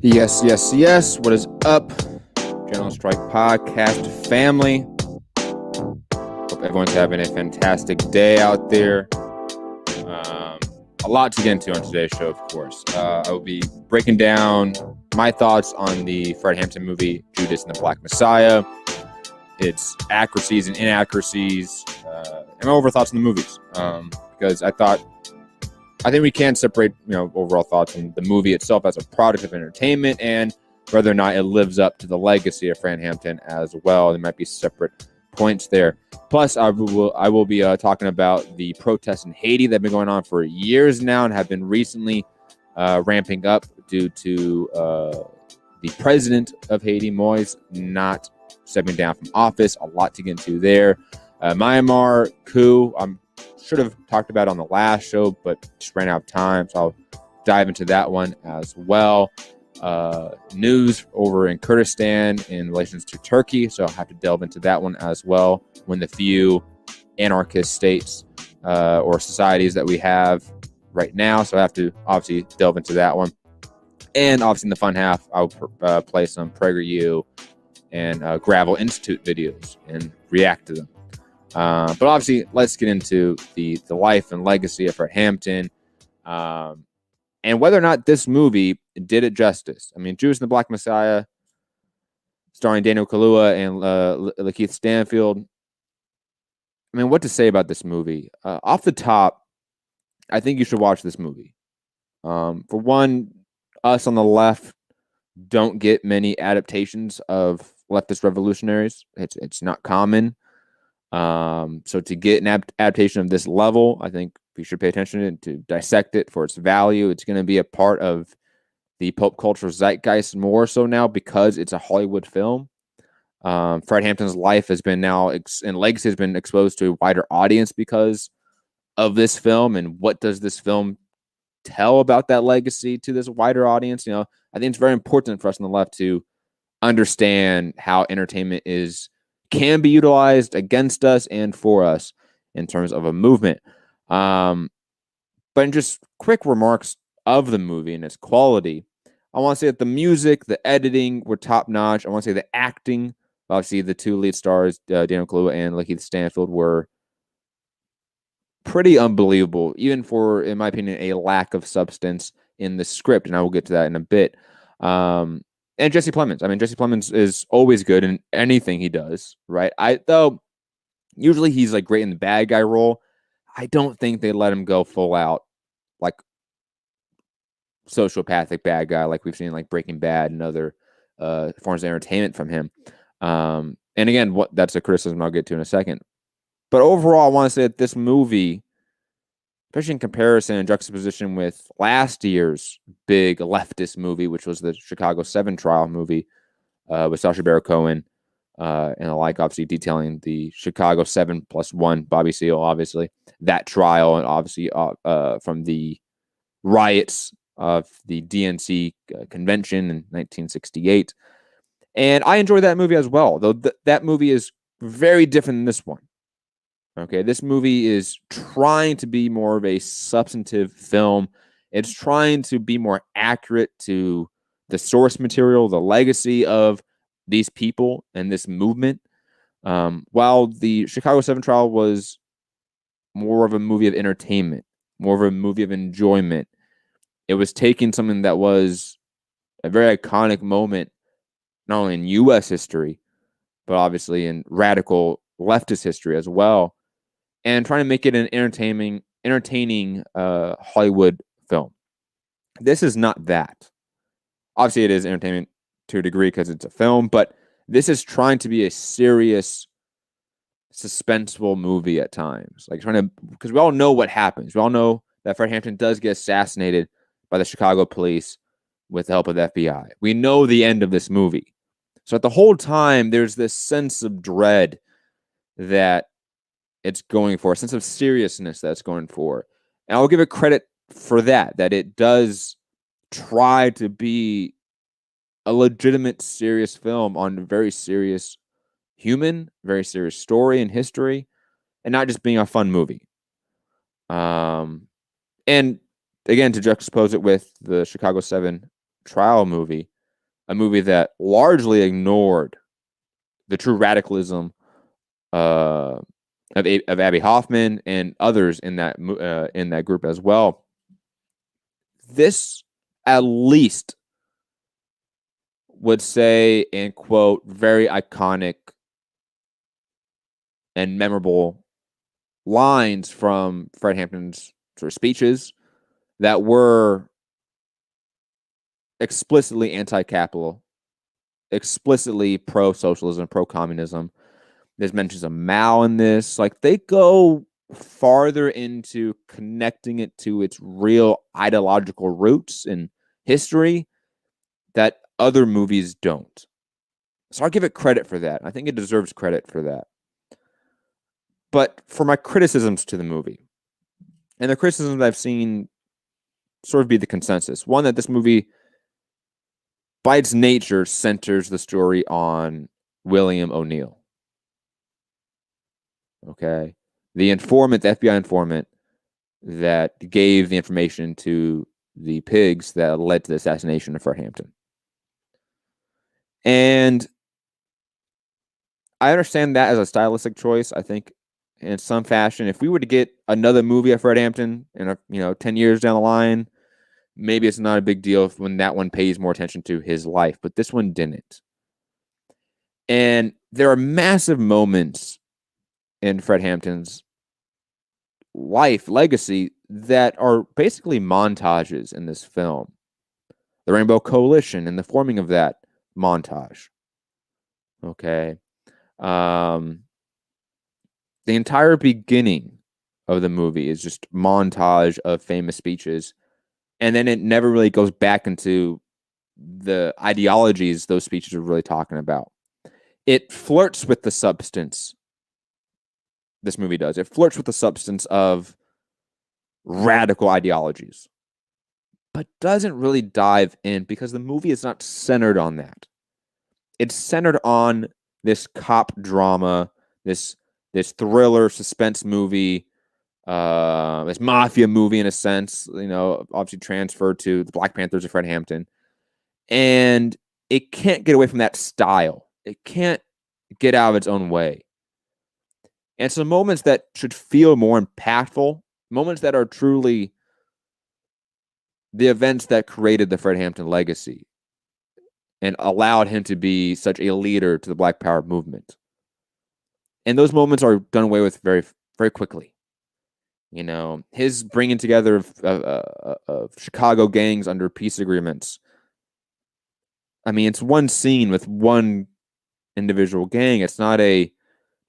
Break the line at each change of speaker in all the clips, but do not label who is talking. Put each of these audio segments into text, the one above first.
Yes, yes, yes. What is up, General Strike Podcast family? Hope everyone's having a fantastic day out there. A lot to get into on today's show, of course. I will be breaking down my thoughts on the Fred Hampton movie, Judas and the Black Messiah, its accuracies and inaccuracies, and my overall thoughts on the movies. Because I think we can separate, overall thoughts on the movie itself as a product of entertainment and whether or not it lives up to the legacy of Fred Hampton as well. There might be separate points there. Plus, I will be talking about the protests in Haiti that have been going on for years now and have been recently ramping up due to the president of Haiti, Moise, not stepping down from office. A lot to get into there. Myanmar, Coup. Should have talked about on the last show, but just ran out of time, so I'll dive into that one as well. News over in Kurdistan in relation to Turkey, so I'll have to delve into that one as well. One of the few anarchist states or societies that we have right now, so I have to obviously delve into that one. And obviously in the fun half, I'll play some PragerU and Gravel Institute videos and react to them. But obviously, let's get into the life and legacy of Fred Hampton and whether or not this movie did it justice. I mean, Judas and the Black Messiah, starring Daniel Kaluuya and Lakeith Stanfield. I mean, what to say about this movie? Off the top, I think you should watch this movie. For one, us on the left don't get many adaptations of leftist revolutionaries. It's not common. So to get an adaptation of this level, I think we should pay attention to dissect it for its value. It's going to be a part of the pop culture zeitgeist more so now because it's a Hollywood film. Fred Hampton's life has been now and legacy has been exposed to a wider audience because of this film. And what does this film tell about that legacy to this wider audience? I think it's very important for us on the left to understand how entertainment can be utilized against us and for us in terms of a movement. But in just quick remarks of the movie and its quality, I want to say that the music, the editing were top notch. I want to say the acting, obviously the two lead stars, Daniel Kaluuya and Lakeith Stanfield, were pretty unbelievable, even for, in my opinion, a lack of substance in the script. And I will get to that in a bit. And Jesse Plemons. I mean, Jesse Plemons is always good in anything he does, right? Though usually he's like great in the bad guy role. I don't think they let him go full out like sociopathic bad guy like we've seen like Breaking Bad and other forms of entertainment from him. And again, that's a criticism I'll get to in a second. But overall, I want to say that this movie, especially in comparison and juxtaposition with last year's big leftist movie, which was the Chicago 7 trial movie with Sacha Baron Cohen and the like, obviously detailing the Chicago 7+1 Bobby Seale, obviously, that trial, and obviously from the riots of the DNC convention in 1968. And I enjoyed that movie as well, though that movie is very different than this one. Okay, this movie is trying to be more of a substantive film. It's trying to be more accurate to the source material, the legacy of these people and this movement. While the Chicago 7 trial was more of a movie of entertainment, more of a movie of enjoyment, it was taking something that was a very iconic moment, not only in U.S. history, but obviously in radical leftist history as well, and trying to make it an entertaining Hollywood film. This is not that. Obviously, it is entertainment to a degree because it's a film, but this is trying to be a serious, suspenseful movie at times. Because we all know what happens. We all know that Fred Hampton does get assassinated by the Chicago police with the help of the FBI. We know the end of this movie. So at the whole time, there's this sense of dread that it's going for, a sense of seriousness that's going for. And I'll give it credit for that it does try to be a legitimate, serious film on a very serious human, very serious story and history, and not just being a fun movie. And again, to juxtapose it with the Chicago 7 trial movie, a movie that largely ignored the true radicalism of Abby Hoffman and others in that group as well. This at least would say, and quote, very iconic and memorable lines from Fred Hampton's sort of speeches that were explicitly anti-capital, explicitly pro-socialism, pro-communism. There's mentions of Mao in this. Like, they go farther into connecting it to its real ideological roots and history that other movies don't. So I'll give it credit for that. I think it deserves credit for that. But for my criticisms to the movie, and the criticisms I've seen sort of be the consensus. One, that this movie, by its nature, centers the story on William O'Neill. Okay. The informant, the FBI informant that gave the information to the pigs that led to the assassination of Fred Hampton. And I understand that as a stylistic choice. I think in some fashion, if we were to get another movie of Fred Hampton in 10 years down the line, maybe it's not a big deal when that one pays more attention to his life, but this one didn't. And there are massive moments in Fred Hampton's life, legacy, that are basically montages in this film. The Rainbow Coalition and the forming of that montage. Okay. The entire beginning of the movie is just montage of famous speeches. And then it never really goes back into the ideologies those speeches are really talking about. It flirts with the substance. This movie does. It flirts with the substance of radical ideologies, but doesn't really dive in because the movie is not centered on that. It's centered on this cop drama, this thriller suspense movie, this mafia movie in a sense, obviously transferred to the Black Panthers of Fred Hampton. And it can't get away from that style. It can't get out of its own way. And so moments that should feel more impactful, moments that are truly the events that created the Fred Hampton legacy and allowed him to be such a leader to the Black Power movement. And those moments are done away with very, very quickly. His bringing together of Chicago gangs under peace agreements. I mean, it's one scene with one individual gang. It's not a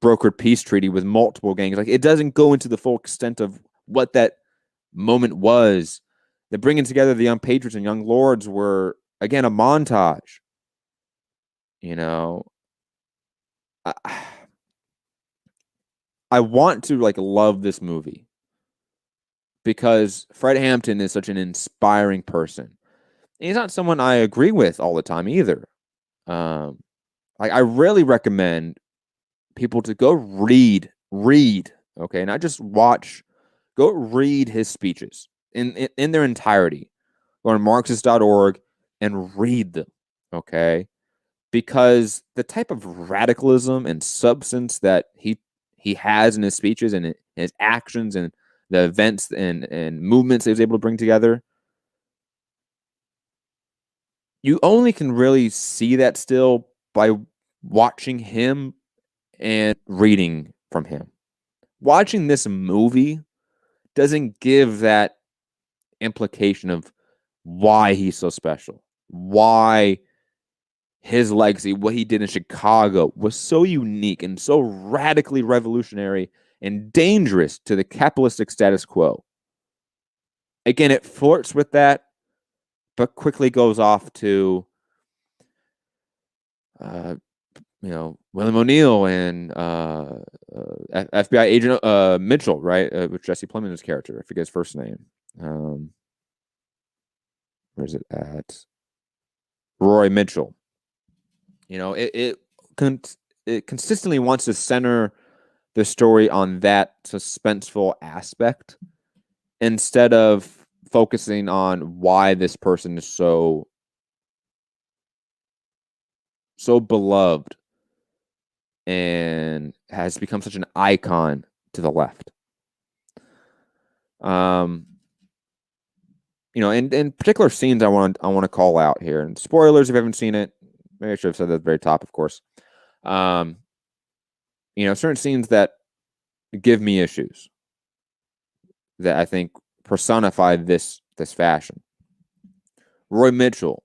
brokered peace treaty with multiple gangs. Like, it doesn't go into the full extent of what that moment was. The bringing together the Young Patriots and Young Lords were, again, a montage. I want to love this movie because Fred Hampton is such an inspiring person. And he's not someone I agree with all the time either. I really recommend people to go read, okay, not just watch. Go read his speeches in their entirety. Go to Marxist.org and read them, okay? Because the type of radicalism and substance that he has in his speeches and in his actions and the events and movements he was able to bring together, you only can really see that still by watching him and reading from him. Watching this movie doesn't give that implication of why he's so special, why his legacy, what he did in Chicago, was so unique and so radically revolutionary and dangerous to the capitalistic status quo. Again, it flirts with that, but quickly goes off to, William O'Neill and FBI agent Mitchell, right? With Jesse Plemons' character. I forget his first name. Where is it at? Roy Mitchell. It consistently wants to center the story on that suspenseful aspect instead of focusing on why this person is so so beloved and has become such an icon to the left. In particular scenes I want to call out here. And spoilers if you haven't seen it. Maybe I should have said that at the very top, of course. Certain scenes that give me issues that I think personify this fashion. Roy Mitchell,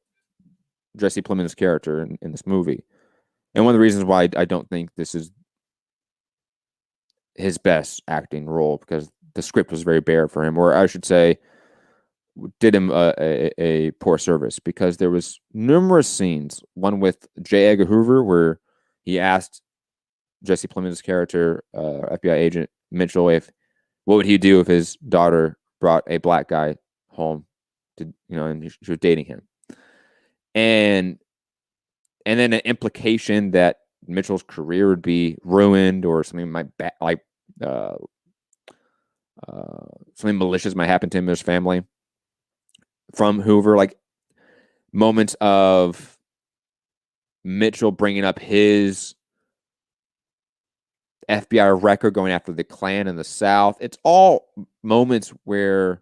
Jesse Plemons' character in this movie. And one of the reasons why I don't think this is his best acting role, because the script was very bare for him, or I should say, did him a poor service, because there was numerous scenes, one with J. Edgar Hoover, where he asked Jesse Plemons' character, FBI agent Mitchell, what would he do if his daughter brought a black guy home to, and she was dating him. And then an implication that Mitchell's career would be ruined, or something something malicious might happen to him and his family from Hoover. Like moments of Mitchell bringing up his FBI record, going after the Klan in the South. It's all moments where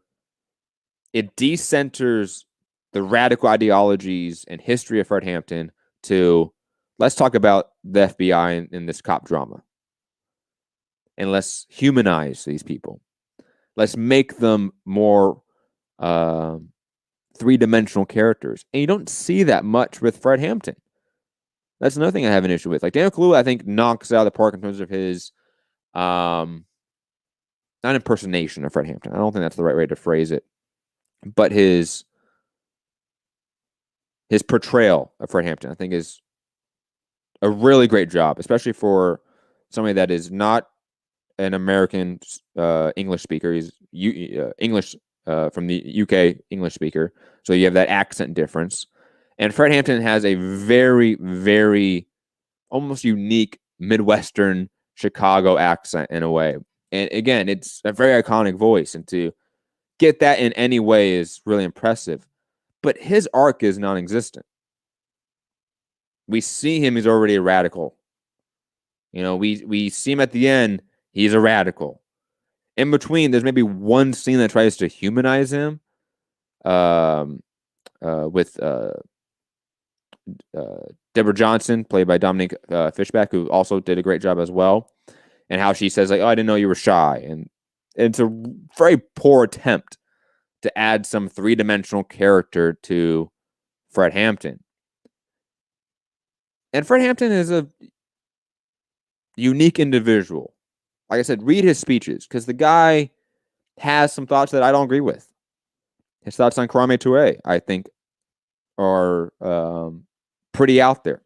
it decenters the radical ideologies and history of Fred Hampton to, let's talk about the FBI in this cop drama. And let's humanize these people. Let's make them more three-dimensional characters. And you don't see that much with Fred Hampton. That's another thing I have an issue with. Like Daniel Kaluuya, I think, knocks out of the park in terms of his not impersonation of Fred Hampton. I don't think that's the right way to phrase it. But his portrayal of Fred Hampton, I think, is a really great job, especially for somebody that is not an American English speaker. He's English from the UK English speaker. So you have that accent difference. And Fred Hampton has a very, very almost unique Midwestern Chicago accent in a way. And again, it's a very iconic voice. And to get that in any way is really impressive. But his arc is non-existent. We see him, he's already a radical. We see him at the end, he's a radical. In between, there's maybe one scene that tries to humanize him with Deborah Johnson, played by Dominique Fishback, who also did a great job as well. And how she says, like, oh, I didn't know you were shy. And it's a very poor attempt to add some three-dimensional character to Fred Hampton. And Fred Hampton is a unique individual. Like I said, read his speeches, because the guy has some thoughts that I don't agree with. His thoughts on Kwame Ture, I think, are pretty out there,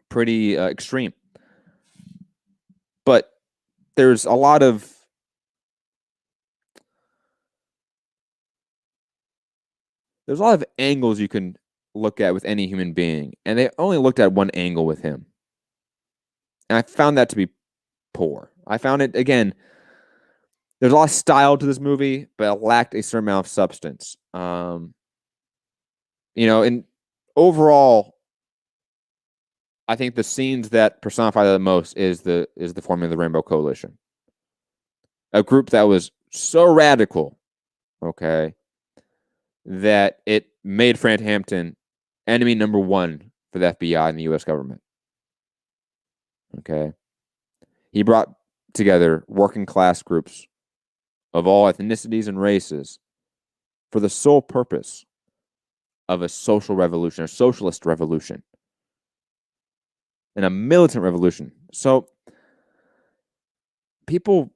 pretty extreme. But there's a lot of angles you can look at with any human being, and they only looked at one angle with him. And I found that to be poor. I found it, again, there's a lot of style to this movie, but it lacked a certain amount of substance. And overall, I think the scenes that personify that the most is the forming of the Rainbow Coalition. A group that was so radical, okay, that it made Fred Hampton enemy number one for the FBI and the U.S. government. Okay. He brought together working class groups of all ethnicities and races for the sole purpose of a social revolution, a socialist revolution, and a militant revolution. So people,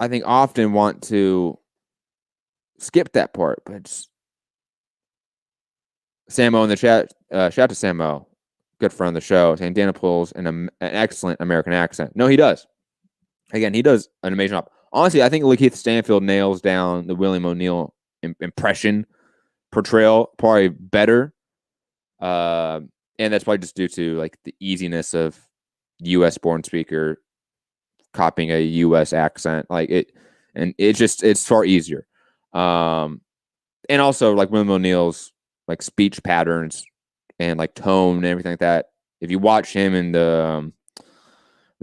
I think, often want to skip that part, but it's Samo in the chat, shout out to Samo, good friend of the show, saying Dana pulls an excellent American accent. No, he does. Again, he does an amazing job. Honestly, I think Lakeith Stanfield nails down the William O'Neill impression portrayal probably better. And that's probably just due to like the easiness of US born speaker copying a US accent. Like it, and it's far easier. And also like William O'Neill's like speech patterns and like tone and everything like that if you watch him in the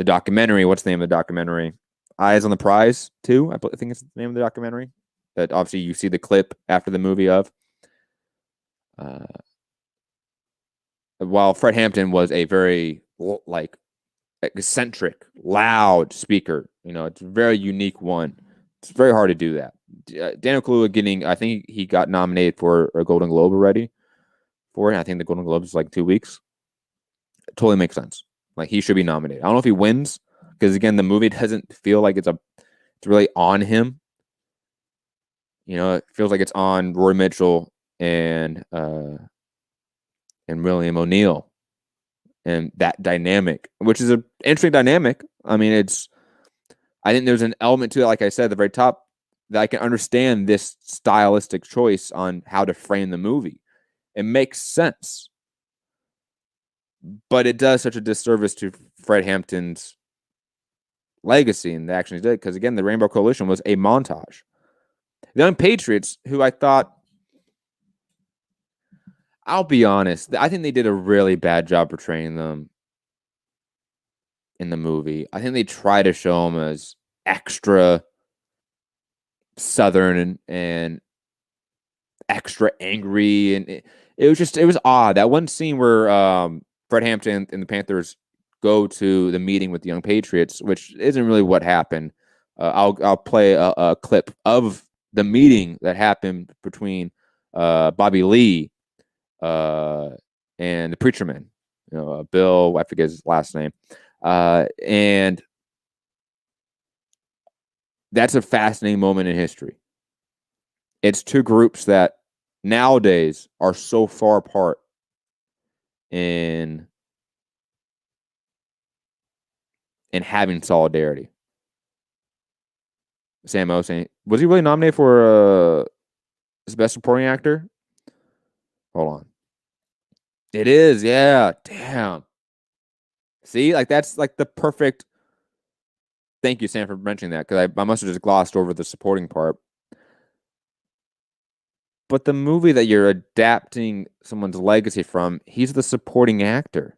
documentary, what's the name of the documentary? Eyes on the Prize 2, I think it's the name of the documentary. That obviously you see the clip after the movie of. While Fred Hampton was a very like eccentric, loud speaker, it's a very unique one. It's very hard to do that. Daniel Kaluuya I think he got nominated for a Golden Globe already for it. I think the Golden Globe is like 2 weeks. It totally makes sense. Like he should be nominated. I don't know if he wins because again, the movie doesn't feel like it's really on him. It feels like it's on Roy Mitchell and William O'Neill and that dynamic, which is an interesting dynamic. I mean, I think there's an element to it, like I said at the very top, that I can understand this stylistic choice on how to frame the movie. It makes sense. But it does such a disservice to Fred Hampton's legacy and the action he did, because again, the Rainbow Coalition was a montage. The Young Patriots, who I thought, I'll be honest, I think they did a really bad job portraying them in the movie. I think they try to show them as extra Southern and extra angry, and it was odd. That one scene where Fred Hampton and the Panthers go to the meeting with the Young Patriots, which isn't really what happened. I'll play a clip of the meeting that happened between Bobby Lee and the preacher man, Bill, I forget his last name, and that's a fascinating moment in history. It's two groups that nowadays are so far apart in having solidarity. Sam O saying, was he really nominated for his best supporting actor? Hold on. It is, yeah. Damn. See, like that's like the perfect. Thank you, Sam, for mentioning that, because I must have just glossed over the supporting part. But the movie that you're adapting someone's legacy from, he's the supporting actor.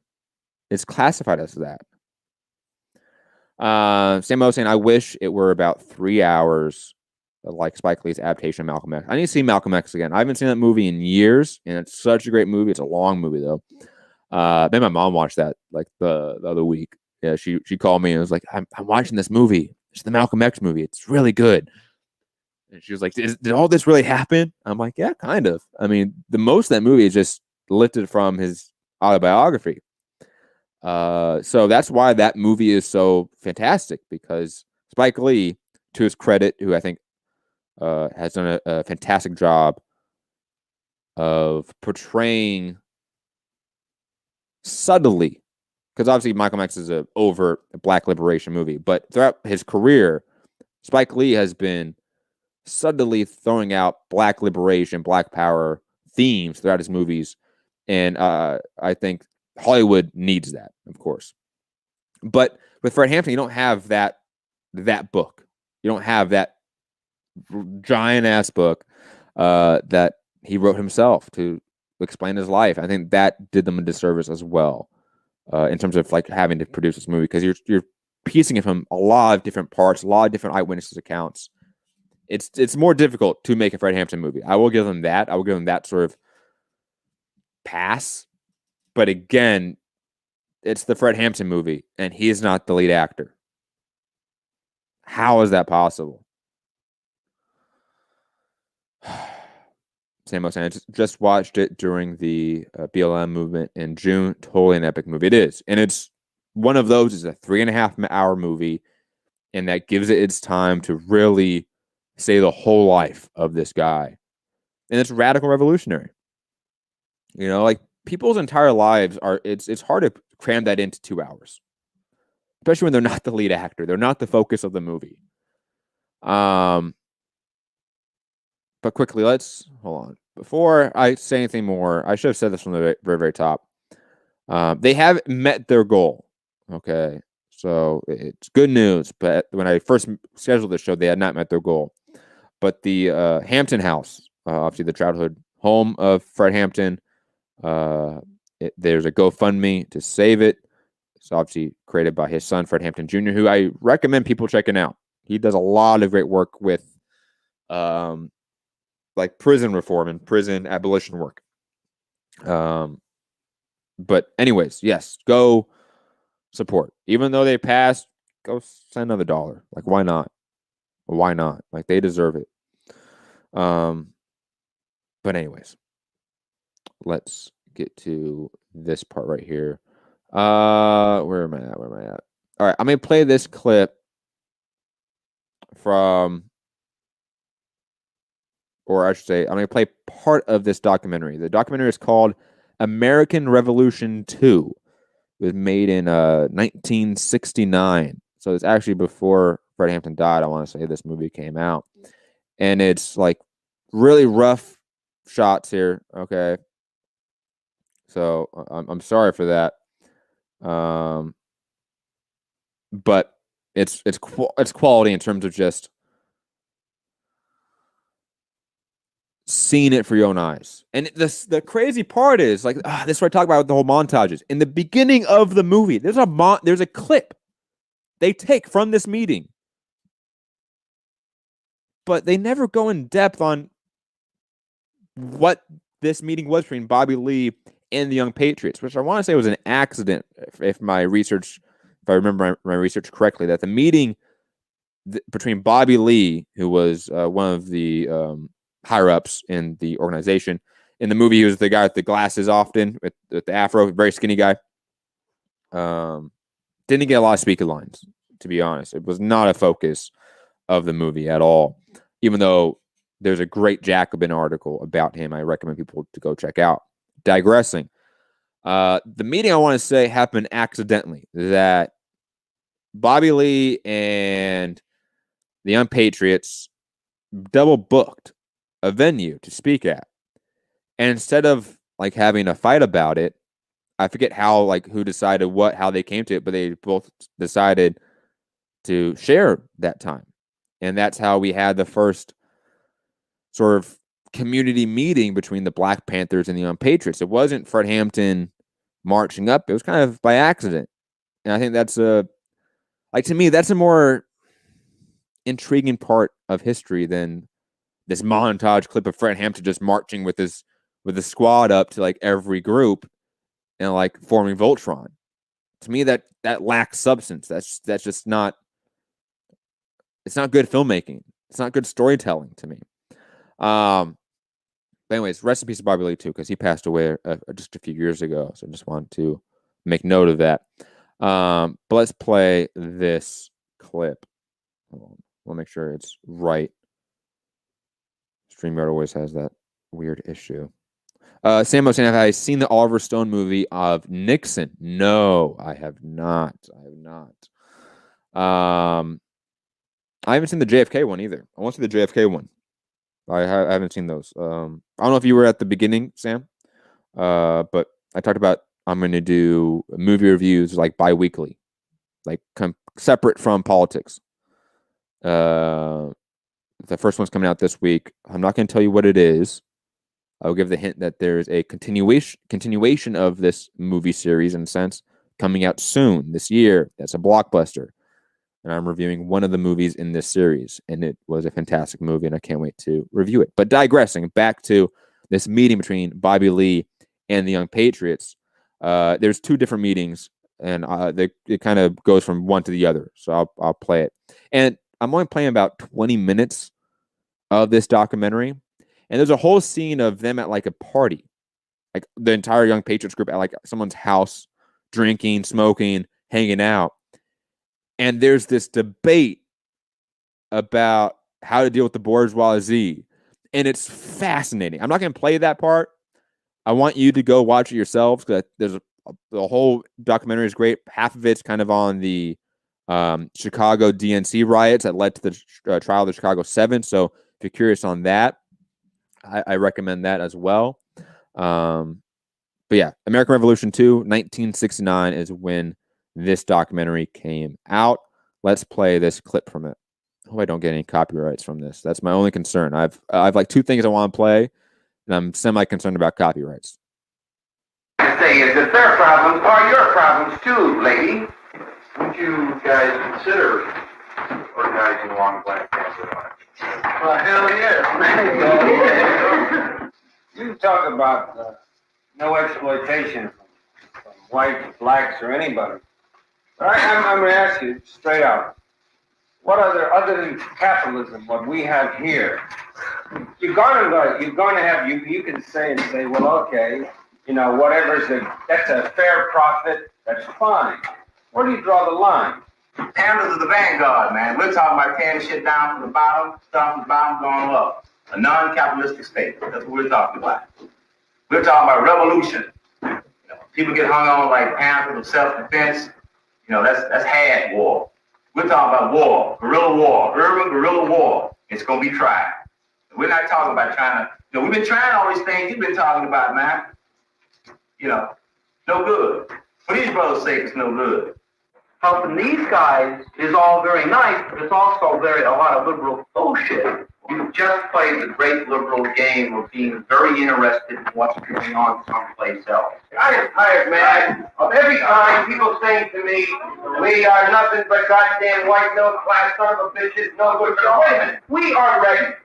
It's classified as that. Sam O saying, I wish it were about 3 hours, like Spike Lee's adaptation of Malcolm X. I need to see Malcolm X again. I haven't seen that movie in years, and it's such a great movie. It's a long movie, though. Then my mom watched that like the other week. Yeah, she called me and was like, I'm watching this movie. It's the Malcolm X movie. It's really good. And she was like, did all this really happen? I'm like, yeah, kind of. I mean, the most of that movie is just lifted from his autobiography. So that's why that movie is so fantastic, because Spike Lee, to his credit, who I think has done a fantastic job of portraying subtly, because obviously Malcolm X is an overt black liberation movie, but throughout his career, Spike Lee has been subtly throwing out black liberation, black power themes throughout his movies, and I think Hollywood needs that, of course. But with Fred Hampton, you don't have that book. You don't have that giant ass book that he wrote himself to explain his life. I think that did them a disservice as well, in terms of like having to produce this movie, because you're piecing it from a lot of different parts, a lot of different eyewitnesses accounts. It's more difficult to make a Fred Hampton movie. I will give them that. I will give them that sort of pass. But again, it's the Fred Hampton movie, and he is not the lead actor. How is that possible? Sam was saying, I just watched it during the BLM movement in June. Totally an epic movie. It is. And it's one of those, is a 3.5 hour movie, and that gives it its time to really say the whole life of this guy. And it's radical revolutionary. Like people's entire lives it's hard to cram that into 2 hours, especially when they're not the lead actor. They're not the focus of the movie. But quickly, let's hold on. Before I say anything more, I should have said this from the very, very top. They have met their goal. Okay. So it's good news. But when I first scheduled this show, they had not met their goal. But the Hampton house, obviously the childhood home of Fred Hampton, There's a GoFundMe to save it. It's obviously created by his son, Fred Hampton Jr., who I recommend people checking out. He does a lot of great work with like prison reform and prison abolition work. But anyways, yes, go support. Even though they passed, go send another $1. Like, why not? Why not? Like, they deserve it. But anyways, let's get to this part right here. Where am I at? All right, I'm gonna play this clip from, or I should say, I'm gonna play part of this documentary. The documentary is called American Revolution 2. It was made in 1969. So it's actually before Fred Hampton died. I want to say this movie came out. And it's like really rough shots here. Okay. So I'm sorry for that. But it's quality in terms of just seeing it for your own eyes. And the crazy part is, like, this is what I talk about with the whole montages. In the beginning of the movie, there's a clip they take from this meeting, but they never go in depth on what this meeting was between Bobby Lee and the Young Patriots, which I want to say was an accident, if I remember my research correctly, that the meeting between Bobby Lee, who was one of the higher-ups in the organization. In the movie, he was the guy with the glasses often, with the afro, very skinny guy. Didn't get a lot of speaker lines, to be honest. It was not a focus of the movie at all, even though there's a great Jacobin article about him I recommend people to go check out. Digressing. The meeting, I want to say, happened accidentally. That Bobby Lee and the Young Patriots double booked a venue to speak at. And instead of like having a fight about it, I forget who decided how they came to it, but they both decided to share that time. And that's how we had the first sort of community meeting between the Black Panthers and the Young Patriots. It wasn't Fred Hampton marching up. It was kind of by accident. And I think that's to me, that's a more intriguing part of history than this montage clip of Fred Hampton just marching with the squad up to like every group and like forming Voltron. To me, that lacks substance. That's just not. It's not good filmmaking. It's not good storytelling to me. But anyways, rest in peace to Bobby Lee too, because he passed away just a few years ago. So I just want to make note of that. But let's play this clip. Hold on. We'll make sure it's right. StreamYard always has that weird issue. Sam was saying, have I seen the Oliver Stone movie of Nixon? No, I have not. I haven't seen the JFK one either. I want to see the JFK one. I haven't seen those. I don't know if you were at the beginning, Sam, but I talked about I'm going to do movie reviews like bi-weekly, like separate from politics. The first one's coming out this week. I'm not going to tell you what it is. I'll give the hint that there's a continuation of this movie series, in a sense, coming out soon this year. That's a blockbuster. And I'm reviewing one of the movies in this series. And it was a fantastic movie, and I can't wait to review it. But digressing back to this meeting between Bobby Lee and the Young Patriots, there's two different meetings, and it kind of goes from one to the other. So I'll play it. And I'm only playing about 20 minutes of this documentary. And there's a whole scene of them at like a party, like the entire Young Patriots group at like someone's house, drinking, smoking, hanging out. And there's this debate about how to deal with the bourgeoisie. And it's fascinating. I'm not going to play that part. I want you to go watch it yourselves, because the whole documentary is great. Half of it's kind of on the Chicago DNC riots that led to the trial of the Chicago 7. So if you're curious on that, I recommend that as well. But yeah, American Revolution 2, 1969 is when this documentary came out. Let's play this clip from it. I hope I don't get any copyrights from this. That's my only concern. I've like two things I want to play, and I'm semi-concerned about copyrights.
I say is that their problems are your problems too, lady. Would you guys consider organizing along Black Panther line?
Well, hell yes. You talk about no exploitation from whites, blacks, or anybody. But I'm going to ask you straight out. What other than capitalism, what we have here, you're going to have, you can say, well, okay, you know, that's a fair profit, that's fine. Where do you draw the line?
Pandas is the vanguard, man. We're talking about tearing shit down from the bottom, starting from the bottom, going up. A non-capitalistic state. That's what we're talking about. We're talking about revolution. You know, people get hung on like panthers of self-defense. You know, that's had war. We're talking about war, urban guerrilla war. It's gonna be tried. We're not talking about trying to. You know, we've been trying all these things you've been talking about, man. You know, no good. For these brothers' sake, it's no good.
Helping these guys is all very nice, but it's also a lot of liberal bullshit. You've just played the great liberal game of being very interested in what's going on someplace else.
I am tired, man, of every time people saying to me, we are nothing but goddamn white middle class son of a bitches, no good. But wait a minute, we are ready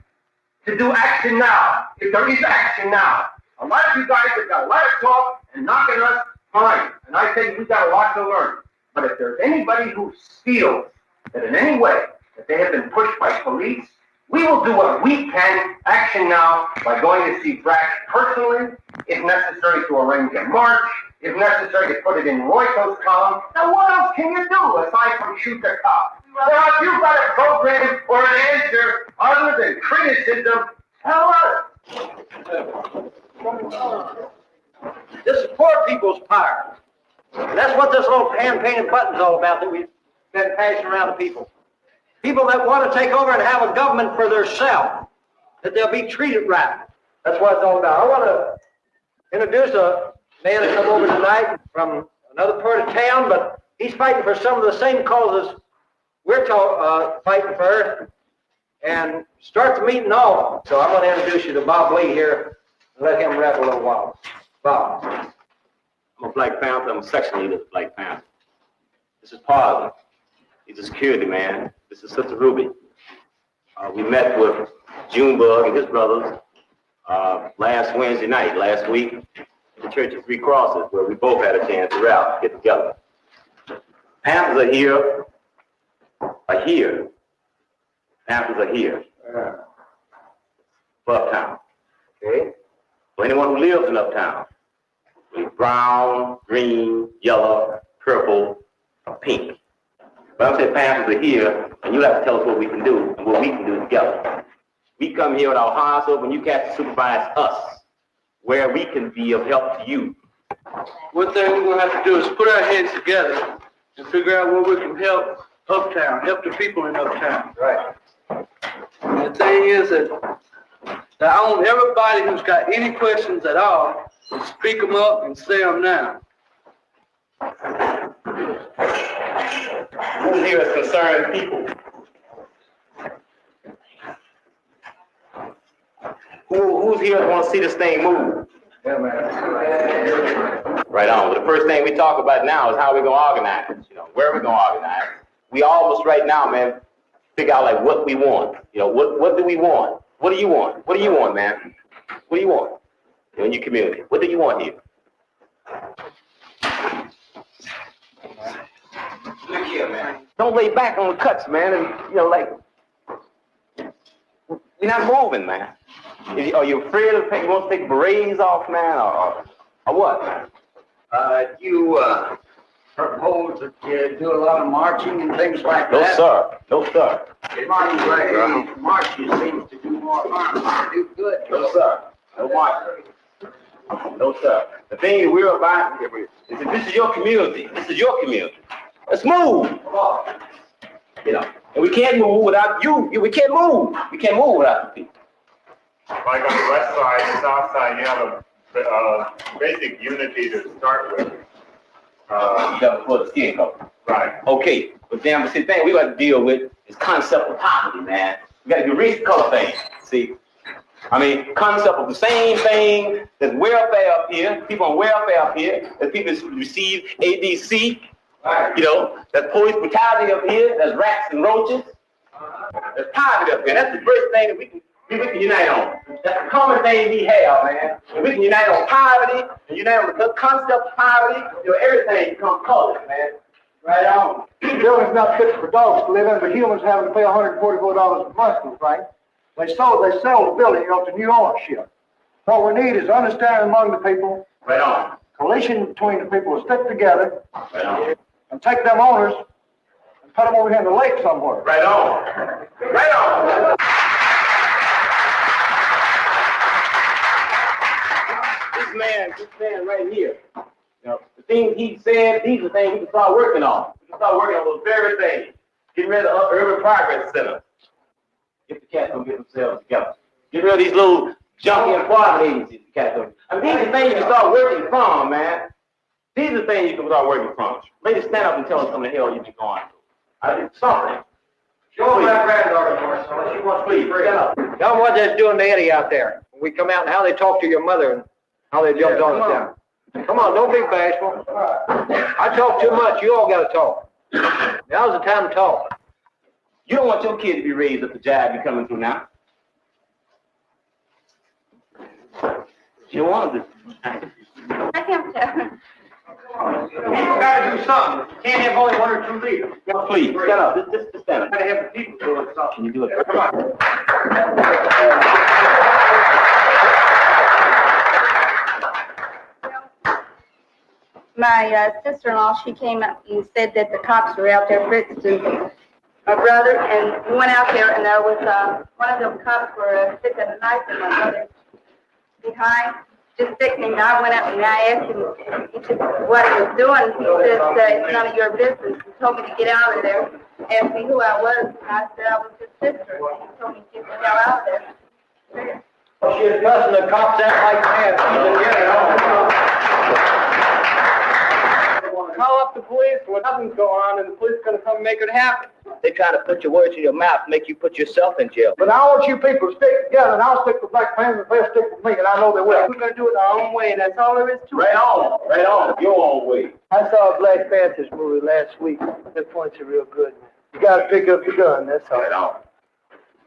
to do action now. If there is action now. A lot of you guys have got a lot of talk and knocking us, fine. And I think we've got a lot to learn. But if there's anybody who feels that in any way that they have been pushed by police, we will do what we can, action now, by going to see Brack personally, if necessary to arrange a march, if necessary to put it in Royco's column. Now what else can you do aside from shoot the cop? Now if you've got a program or an answer other than criticism, tell us.
This is poor people's power. And that's what this little hand-painted button's all about that we've been passing around to people. People that want to take over and have a government for themselves, that they'll be treated right. That's what it's all about. I want to introduce a man that come over tonight from another part of town, but he's fighting for some of the same causes we're fighting for, and start the meeting off. So I'm going to introduce you to Bob Lee here and let him rap a little while. Bob.
I'm a Black Panther. I'm a section leader of Black Panther. This is Parley. He's a security man. This is Sister Ruby. We met with Junebug and his brothers last Wednesday night, last week, at the Church of Three Crosses, where we both had a chance to rally, get together. Panthers are here. Panthers are here. For Uptown. Okay? For anyone who lives in Uptown. Brown, green, yellow, purple, or pink. But I'm saying Panthers are here, and you have to tell us what we can do and what we can do together. We come here with our hands up, and you cats supervise us, where we can be of help to you.
One thing we're going to have to do is put our heads together and figure out where we can help Uptown, help the people in Uptown.
Right.
And the thing is that I want everybody who's got any questions at all to speak them up and say them now.
Who's here is concerned people? Who's here that wants to see this thing move?
Yeah, man.
Right on. But the first thing we talk about now is how we're going to organize. You know, where are we going to organize? We almost right now, man, figure out like what we want. You know, what do we want? What do you want? What do you want, man? What do you want in your community? What do you want here?
Look here, man.
Don't lay back on the cuts, man. And you know, like we're not moving, man. Are you afraid of you want to take berets off, man, or what, man?
You propose that you do a lot of marching and things like
No,
that?
sir. No, sir.
Marching seems to do more harm than do good.
No, sir. No marching. No, sir. The thing we're about is that this is your community. This is your community. Let's move. You know, and we can't move without you. We can't move. We can't move without the people.
Like on the west side, the south side, you have a basic unity to start with.
You got to pull the skin color.
Right.
Okay, but then the thing we got to deal with is concept of poverty, man. We got to erase the color thing. See, I mean, concept of the same thing. There's welfare up here, people on welfare up here, there's people who receive ADC, you know, there's police brutality up here, there's rats and roaches, there's poverty up here. That's the first thing that we can unite on. That's the common thing we have, man. And we can unite on poverty, and unite on the concept of poverty, you know, everything becomes colored, man. Right on.
Building's not fit for dogs to live in, but humans having to pay $144 a month, right? They sell the building, you know, to new ownership. What we need is understanding among the people.
Right on.
Coalition between the people to stick together.
Right on.
And take them owners and put them over here in the lake somewhere.
Right on. Right on. This man right here. You know, the things he said, these are the things we can start working on. We can start working on those very things. Get rid of the Urban Progress Center. Get the cats to get themselves together. Get rid of these little junkie employment agencies. The cats don't. I mean, these are the things you can start working from, man. These are the things you can start working from. Maybe stand up and tell us something the hell you've been going through. Something.
Show my granddaughter for us, unless she wants to please. Stand up. Tell them what they're doing to Eddie out there. When we come out and how they talk to your mother and how they jumped on us down. Come on, don't be bashful. I talk too much. You all got to talk. Now's the time to talk.
You don't want your kid to be raised at the job you're coming through now. You want to.
I can't tell.
You gotta do something. You can't have only one or two leaders.
Please, stand up. Just stand up.
You gotta have the people doing something.
Can you do it?
Come on.
My sister-in-law, she came up and said that the cops were out there fritzing my brother, and we went out there, and there was one of them cops were sticking a knife in my brother behind, just sickening. I went up and I asked him what he was doing. He said, it's none of your business. He told me to get out of there. Asked me who I was, and I said I was his sister. He told me to get the hell out of there.
Well, she was cussing the cops out like mad. She didn't get it on. Call up the police when nothing's going on, and the police are going to come make it happen.
They try to put your words in your mouth, make you put yourself in jail.
But I want you people to stick together, and I'll stick with Black Panther, and they'll stick with me, and I know they will. We're going to do it our own way, and that's all there is to it.
Right on, your own way.
I saw a Black Panthers movie last week. That points are real good. You got to pick up your gun, that's all.
Right on.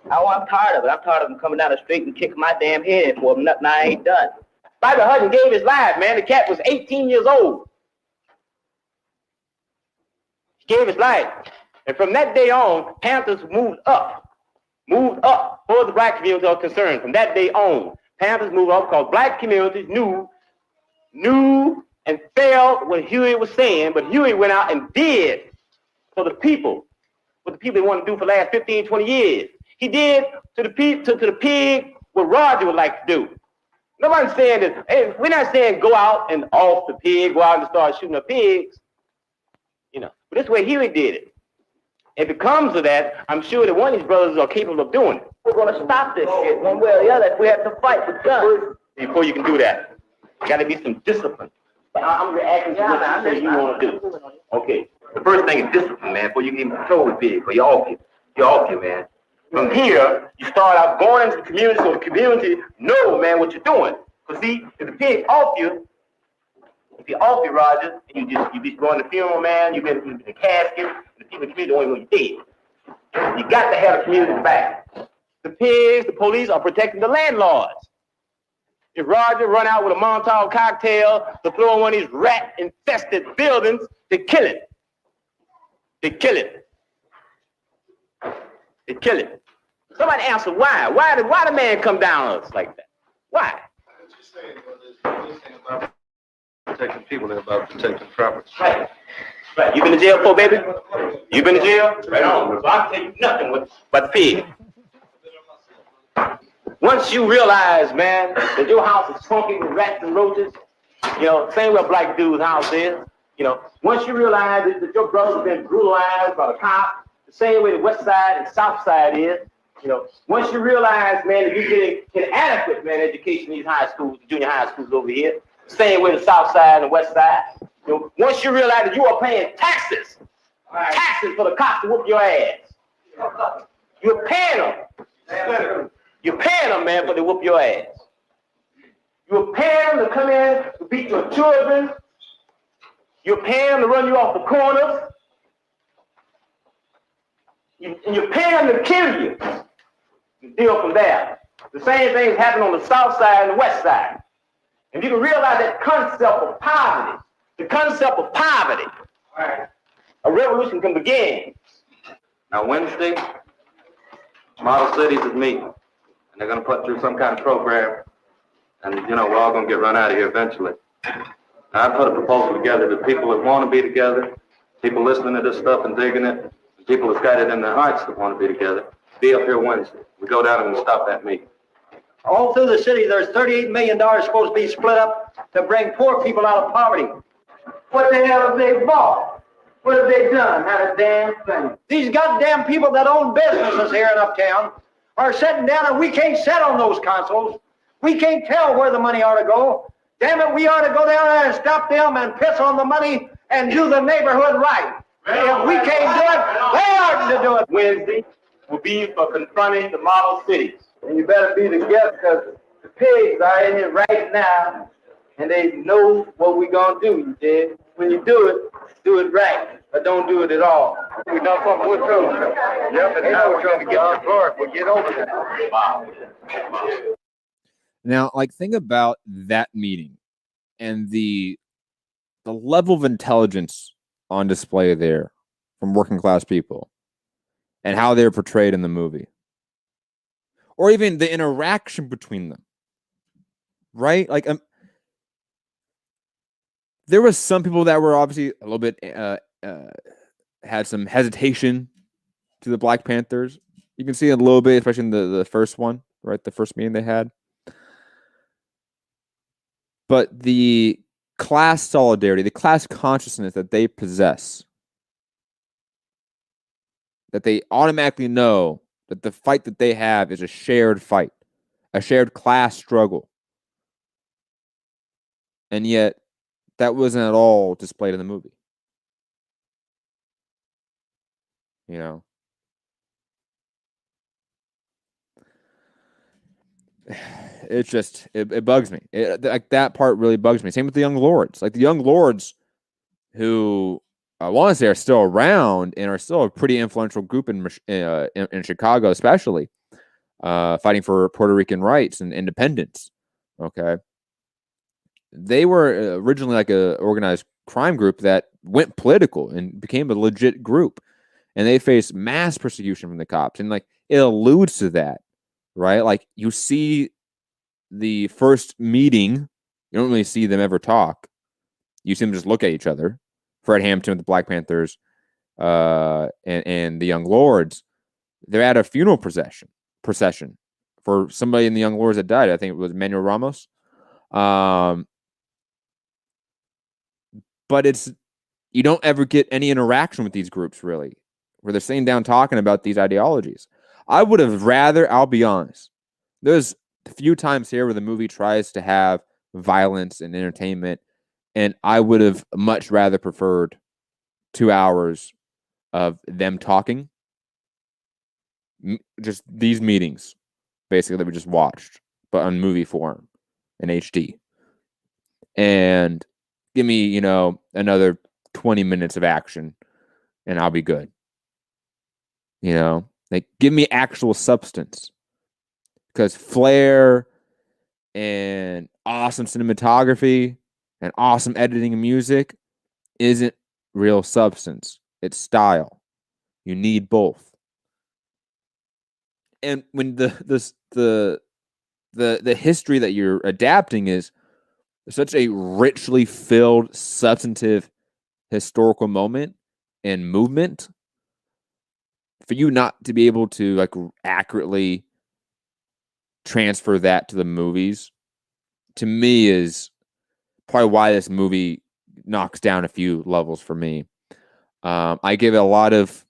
I'm tired of it. I'm tired of them coming down the street and kicking my damn head for them. Nothing I ain't done. Bobby Hutton gave his life, man. The cat was 18 years old. He gave his life. And from that day on, Panthers moved up for the black community are concerned. From that day on, Panthers moved up because black communities knew and felt what Huey was saying, but Huey went out and did for the people what the people wanted to do for the last 15, 20 years. He did to the pig what Roger would like to do. Nobody's saying that, hey, we're not saying go out and off the pig, go out and start shooting the pigs. You know, but this way Huey did it. If it comes to that, I'm sure that one of these brothers are capable of doing it. We're going to stop this shit one way or the other if we have to fight with guns.
Before you can do that, got to be some discipline. I'm reacting to what you say you want to do. Okay, the first thing is discipline, man, before you can even control the pig, or you're off you, man. From here, you start out going into the community so the community know, man, what you're doing. Because see, if the pig off you, Roger, and you be going to funeral, man, you've been in the casket, and the people in the community don't even know you're dead. You got to have the community back. The pigs, the police are protecting the landlords. If Roger run out with a Molotov cocktail to throw in one of these rat-infested buildings, they kill it. They kill it. They kill it. Somebody answer why? Why the man come down on us like that? Why?
Protecting people, they're about protecting property.
Right. Right. You been in jail before, baby? You been in jail? Right on. So I'll tell you nothing but the pig. Once you realize, man, that your house is funky with rats and roaches, you know, same way a black dude's house is, you know, once you realize that your brother's been brutalized by the cop, the same way the west side and south side is, you know, once you realize, man, that you're getting inadequate, man, education in these high schools, junior high schools over here, the same way the south side and the west side, you know, once you realize that you are paying taxes for the cops to whoop your ass, you're paying them.
You're paying them, man, but they whoop your ass. You're paying them to come in to beat your children. You're paying them to run you off the corners. And you're paying them to kill you. You deal from there. The same thing happened on the south side and the west side. And you can realize that concept of poverty, the concept of poverty, a revolution can begin.
Now, Wednesday, model cities is meeting, and they're going to put through some kind of program, and, you know, we're all going to get run out of here eventually. Now, I put a proposal together that people that want to be together, people listening to this stuff and digging it, and people that's got it in their hearts that want to be together, be up here Wednesday. We go down and we stop that meeting.
All through the city, there's $38 million supposed to be split up to bring poor people out of poverty.
What the hell have they bought? What have they done? Not a damn thing.
These goddamn people that own businesses here in Uptown are sitting down, and we can't sit on those consoles. We can't tell where the money ought to go. Damn it, we ought to go down there and stop them and piss on the money and do the neighborhood right. If we can't do it, they ought to do it.
Wednesday will be for confronting the model cities.
And you better be together, because the pigs are in here right now, and they know what we're going to do, you dig? When you do it right, or don't do it at all. We done something with too. Yep, and now we're trying to get the floor. We'll get over that.
Now, like, think about that meeting and the level of intelligence on display there from working class people and how they're portrayed in the movie. Or even the interaction between them, right? Like, there was some people that were obviously a little bit had some hesitation to the Black Panthers. You can see it a little bit, especially in the first one, right? The first meeting they had. But the class solidarity, the class consciousness that they possess, that they automatically know that the fight that they have is a shared fight, a shared class struggle. And yet, that wasn't at all displayed in the movie. You know? It's just, it bugs me. Like, that part really bugs me. Same with the Young Lords. Like, the Young Lords, who I want to say are still around and are still a pretty influential group in Chicago, especially fighting for Puerto Rican rights and independence. Okay, they were originally like a organized crime group that went political and became a legit group, and they faced mass persecution from the cops. And like, it alludes to that, right? Like, you see the first meeting, you don't really see them ever talk. You see them just look at each other. Fred Hampton with the Black Panthers and the Young Lords, they're at a funeral procession for somebody in the Young Lords that died. I think it was Manuel Ramos. But you don't ever get any interaction with these groups, really, where they're sitting down talking about these ideologies. I would have rather, I'll be honest, there's a few times here where the movie tries to have violence and entertainment, and I would have much rather preferred 2 hours of them talking. Just these meetings, basically, that we just watched, but on movie form in HD. And give me, another 20 minutes of action, and I'll be good. Like, give me actual substance. Because flair and awesome cinematography and awesome editing and music isn't real substance. It's style. You need both. And when the history that you're adapting is such a richly filled, substantive historical moment and movement, for you not to be able to like accurately transfer that to the movies, to me, is probably why this movie knocks down a few levels for me. I give it a lot of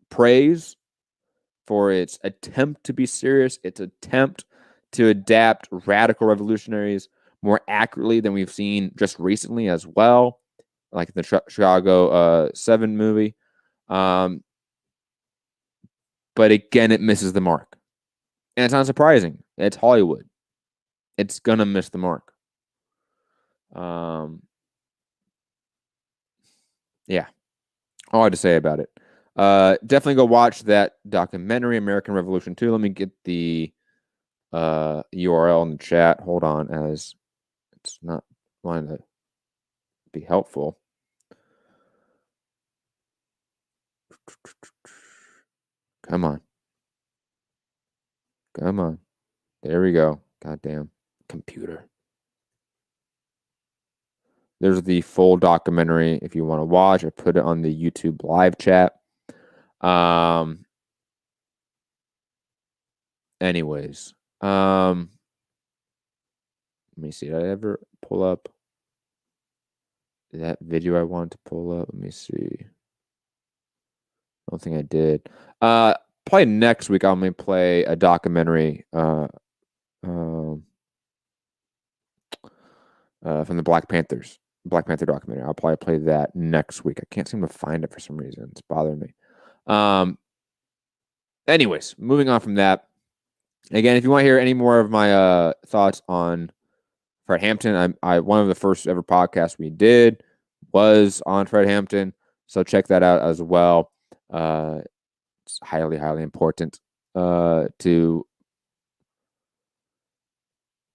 praise for its attempt to be serious, its attempt to adapt radical revolutionaries more accurately than we've seen just recently as well, like the Chicago 7 movie. but again, it misses the mark. And it's not surprising. It's Hollywood. It's going to miss the mark. Yeah. All I had to say about it. Definitely go watch that documentary, American Revolution 2. Let me get the URL in the chat. Hold on, as it's not wanting to be helpful. Come on. Come on. There we go. Goddamn computer. There's the full documentary if you want to watch. I put it on the YouTube live chat. Anyways. Let me see. Did I ever pull up that video I wanted to pull up? Let me see. I don't think I did. Probably next week I'm going to play a documentary from the Black Panther documentary. I'll probably play that next week. I can't seem to find it for some reason. It's bothering me. Anyways, moving on from that. Again, if you want to hear any more of my thoughts on Fred Hampton, I one of the first ever podcasts we did was on Fred Hampton, so check that out as well. It's highly, highly important to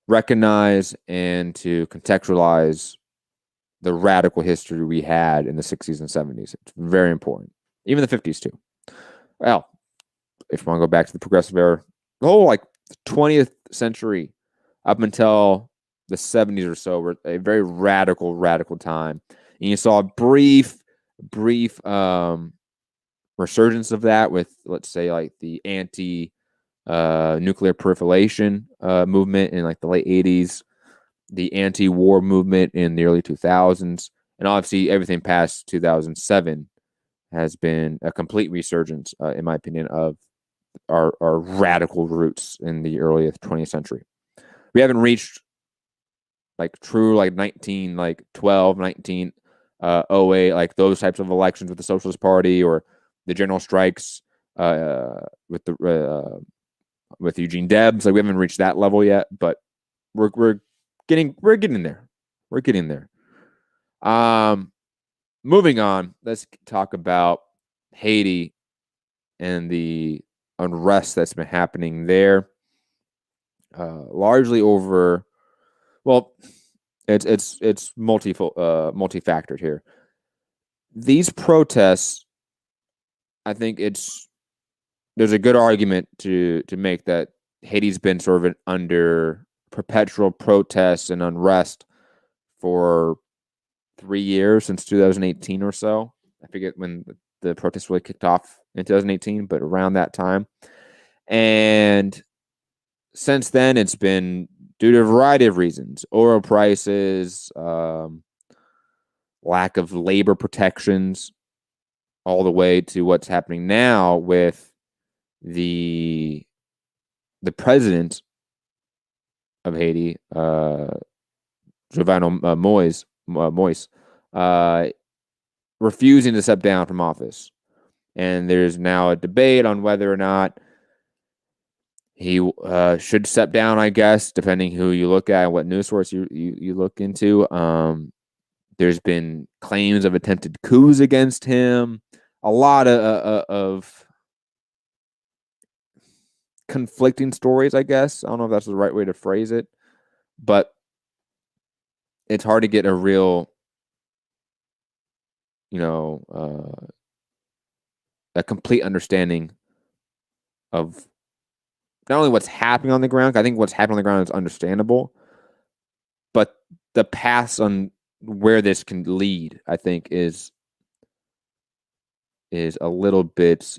recognize and to contextualize the radical history we had in the 60s and 70s. It's very important. Even the 50s too. Well, if you want to go back to the progressive era, the whole like 20th century up until the 70s or so were a very radical time. And you saw a brief resurgence of that with, let's say, like the anti-nuclear proliferation movement in like the late 80s, the anti-war movement in the early 2000s, and obviously everything past 2007 has been a complete resurgence, in my opinion, of our radical roots in the early 20th century. We haven't reached like true like 1912, 1908, like those types of elections with the Socialist Party or the general strikes with Eugene Debs. Like we haven't reached that level yet, but we're getting there. We're getting there. Moving on, let's talk about Haiti and the unrest that's been happening there. Largely over, well, it's multifactored here. These protests, I think there's a good argument to make that Haiti's been sort of under perpetual protests and unrest for 3 years, since 2018 or so. I forget when the protests really kicked off in 2018, but around that time. And since then, it's been due to a variety of reasons: oil prices, lack of labor protections, all the way to what's happening now with the president of Haiti, Jovenel Moise, refusing to step down from office. And there's now a debate on whether or not he should step down, I guess, depending who you look at and what news source you look into. There's been claims of attempted coups against him. A lot of conflicting stories, I guess. I don't know if that's the right way to phrase it, but it's hard to get a real, a complete understanding of not only what's happening on the ground. I think what's happening on the ground is understandable, but the paths on where this can lead, I think, is a little bit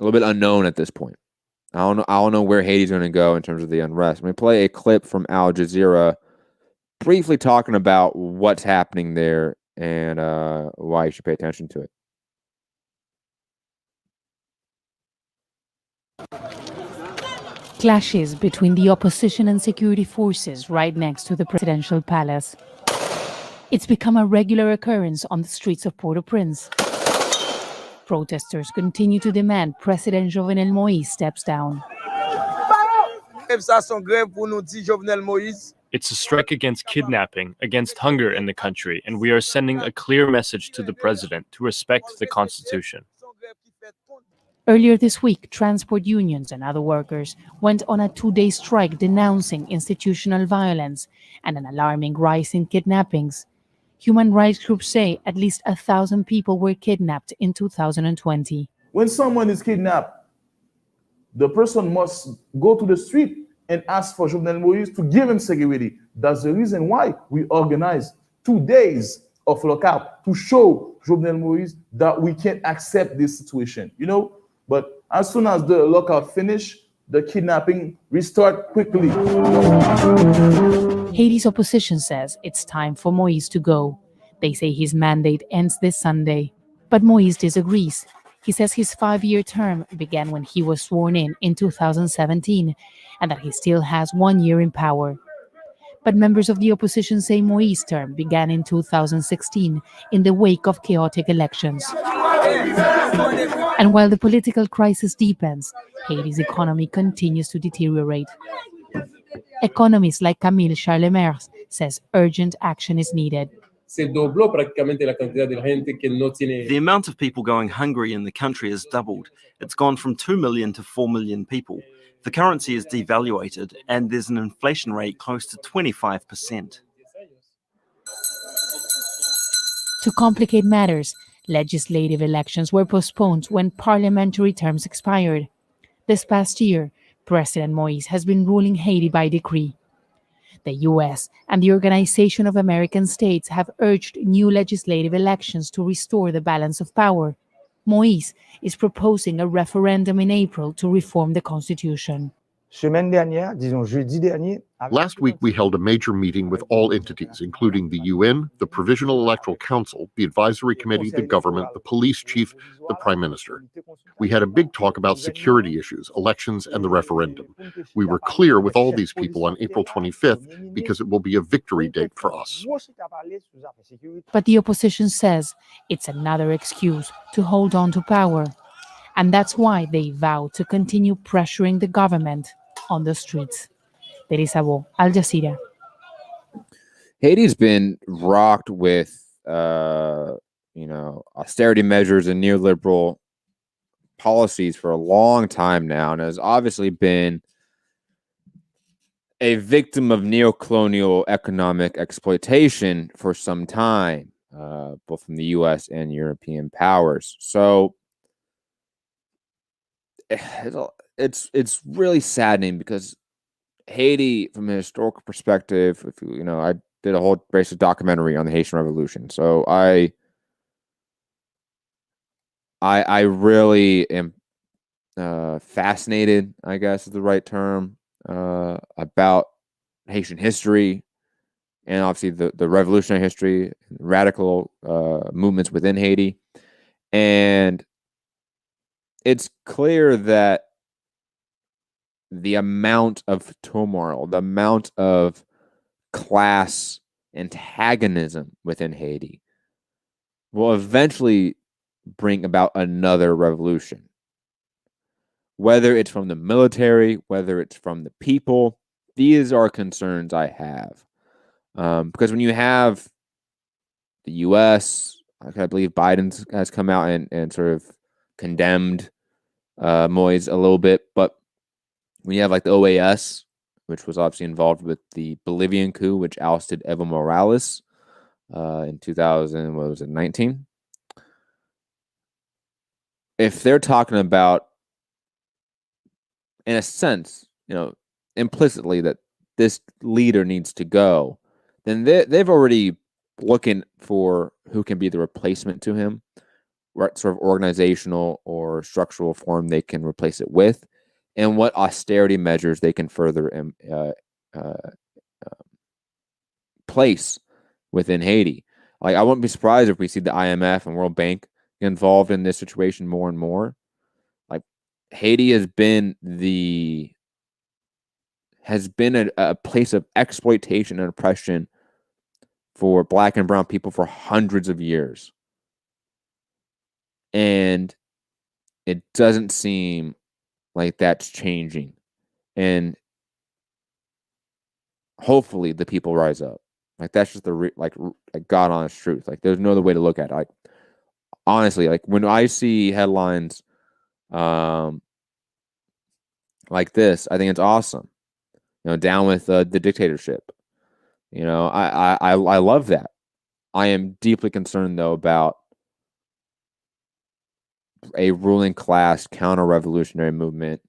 unknown at this point. I don't know where Haiti's going to go in terms of the unrest. I'm going to play a clip from Al Jazeera briefly talking about what's happening there and why you should pay attention to it.
Clashes between the opposition and security forces right next to the presidential palace. It's become a regular occurrence on the streets of Port-au-Prince. Protesters continue to demand President Jovenel Moïse steps down.
It's a strike against kidnapping, against hunger in the country, and we are sending a clear message to the president to respect the Constitution.
Earlier this week, transport unions and other workers went on a 2-day strike denouncing institutional violence and an alarming rise in kidnappings. Human rights groups say at least 1,000 people were kidnapped in 2020.
When someone is kidnapped, the person must go to the street and ask for Jovenel Moïse to give him security. That's the reason why we organized 2 days of lockout to show Jovenel Moïse that we can't accept this situation, But as soon as the lockout finished, the kidnapping restart quickly.
Haiti's opposition says it's time for Moïse to go. They say his mandate ends this Sunday. But Moïse disagrees. He says his 5-year term began when he was sworn in 2017, and that he still has 1 year in power. But members of the opposition say Moïse's term began in 2016 in the wake of chaotic elections. And while the political crisis deepens, Haiti's economy continues to deteriorate. Economists like Camille Charlemagne says urgent action is needed.
The amount of people going hungry in the country has doubled. It's gone from 2 million to 4 million people. The currency is devaluated, and there's an inflation rate close to 25%.
To complicate matters, legislative elections were postponed when parliamentary terms expired. This past year, President Moïse has been ruling Haiti by decree. The U.S. and the Organization of American States have urged new legislative elections to restore the balance of power. Moïse is proposing a referendum in April to reform the constitution.
Last week, we held a major meeting with all entities, including the UN, the Provisional Electoral Council, the Advisory Committee, the government, the police chief, the Prime Minister. We had a big talk about security issues, elections, and the referendum. We were clear with all these people on April 25th because it will be a victory date for us.
But the opposition says it's another excuse to hold on to power. And that's why they vow to continue pressuring the government on the streets. Teresa Bo, Al Jazeera.
Haiti's been rocked with, austerity measures and neoliberal policies for a long time now, and has obviously been a victim of neocolonial economic exploitation for some time, both from the U.S. and European powers. So it's really saddening because Haiti, from a historical perspective, I did a whole basic documentary on the Haitian Revolution. So I really am fascinated, I guess is the right term, about Haitian history and obviously the revolutionary history, radical movements within Haiti. And it's clear that the amount of turmoil, the amount of class antagonism within Haiti will eventually bring about another revolution. Whether it's from the military, whether it's from the people, these are concerns I have. Because when you have the U.S., I believe Biden has come out and sort of condemned Moïse a little bit, but when you have like the OAS, which was obviously involved with the Bolivian coup, which ousted Evo Morales in 2019. If they're talking about, in a sense, implicitly that this leader needs to go, then they've already looking for who can be the replacement to him, what sort of organizational or structural form they can replace it with, and what austerity measures they can further place within Haiti. Like, I wouldn't be surprised if we see the IMF and World Bank involved in this situation more and more. Like, Haiti has been a place of exploitation and oppression for Black and brown people for hundreds of years. And it doesn't seem like that's changing. And hopefully the people rise up. Like, that's just the like God honest truth. Like, there's no other way to look at it. Like, honestly, like when I see headlines like this, I think it's awesome. Down with the dictatorship. I love that. I am deeply concerned though about a ruling class counter-revolutionary movement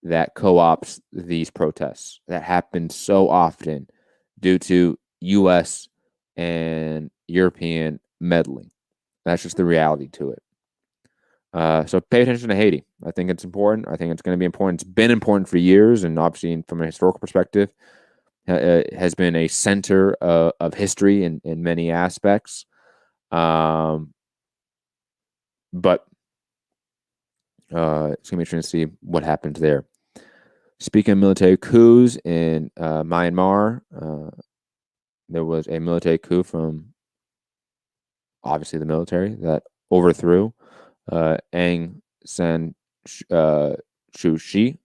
that co-opts these protests that happen so often due to U.S. and European meddling. That's just the reality to it. So pay attention to Haiti. I think it's important. I think it's going to be important. It's been important for years, and obviously from a historical perspective, has been a center of history in many aspects. But it's going to be interesting to see what happens there. Speaking of military coups in Myanmar, there was a military coup from obviously the military that overthrew Aung San Suu Kyi,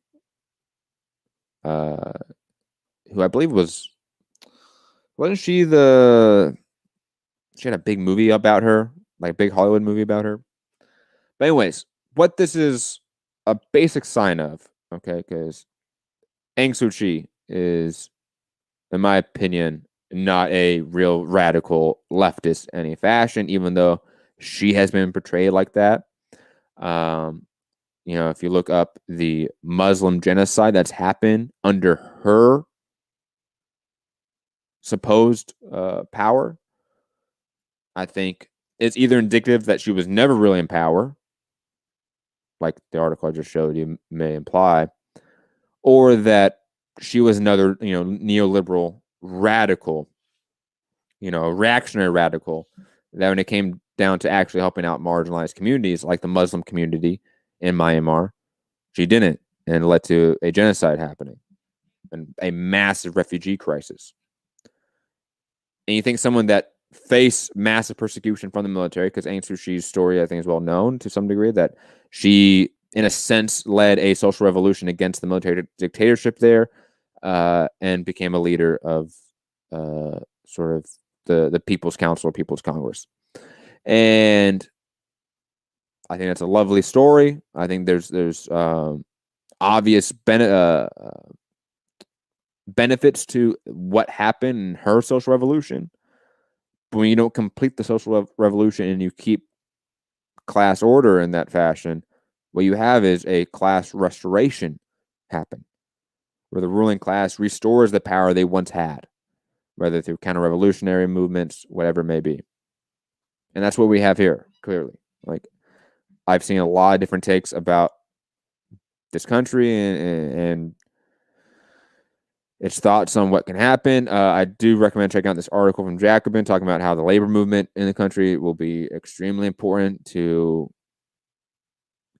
who I believe wasn't she she had a big movie about her, like a big Hollywood movie about her. But anyways, what this is a basic sign of, okay, because Aung San Suu Kyi is, in my opinion, not a real radical leftist in any fashion, even though she has been portrayed like that. If you look up the Muslim genocide that's happened under her supposed power, I think it's either indicative that she was never really in power, like the article I just showed you may imply, or that she was another, neoliberal radical, reactionary radical, that when it came down to actually helping out marginalized communities like the Muslim community in Myanmar, she didn't, and it led to a genocide happening and a massive refugee crisis. And you think someone that faced massive persecution from the military, because Aung San Suu Kyi's story, I think, is well known to some degree, that she, in a sense, led a social revolution against the military dictatorship there, and became a leader of sort of the People's Council or People's Congress. And I think that's a lovely story. I think there's obvious benefits to what happened in her social revolution. But when you don't complete the social revolution and you keep class order in that fashion, what you have is a class restoration happen, where the ruling class restores the power they once had, whether through counter-revolutionary movements, whatever it may be. And that's what we have here, clearly. Like, I've seen a lot of different takes about this country and its thoughts on what can happen. I do recommend checking out this article from Jacobin talking about how the labor movement in the country will be extremely important to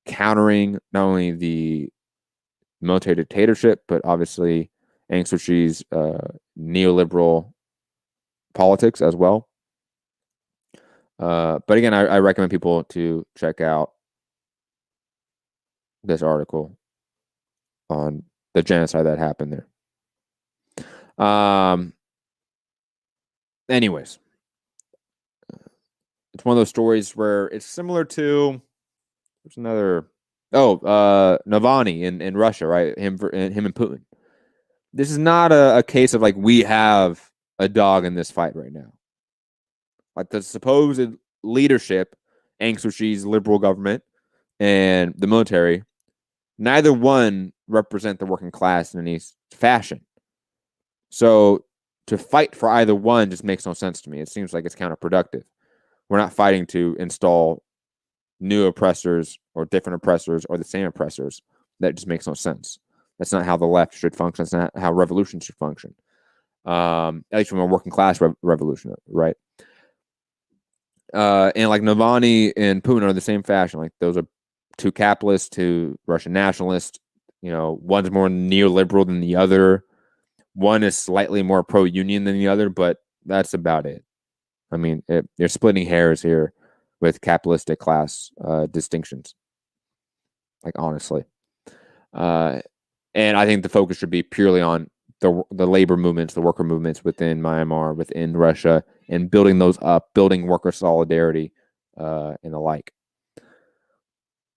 countering not only the military dictatorship, but obviously Aung San Suu Kyi's neoliberal politics as well. But again, I recommend people to check out this article on the genocide that happened there. Anyways, it's one of those stories where it's similar to, there's another, Navalny in Russia, right? Him and Putin. This is not a case of like, we have a dog in this fight right now. Like the supposed leadership, Aung San Suu Kyi's liberal government and the military, neither one represent the working class in any fashion. So to fight for either one just makes no sense to me. It seems like it's counterproductive. We're not fighting to install new oppressors or different oppressors or the same oppressors. That just makes no sense. That's not how the left should function. That's not how revolution should function. At least from a working class revolution, right? And like Navalny and Putin are the same fashion. Like those are two capitalists, two Russian nationalists. One's more neoliberal than the other. One is slightly more pro-union than the other, but that's about it. I mean, you're splitting hairs here with capitalistic class distinctions. Like, honestly. And I think the focus should be purely on the labor movements, the worker movements within Myanmar, within Russia, and building those up, building worker solidarity, and the like.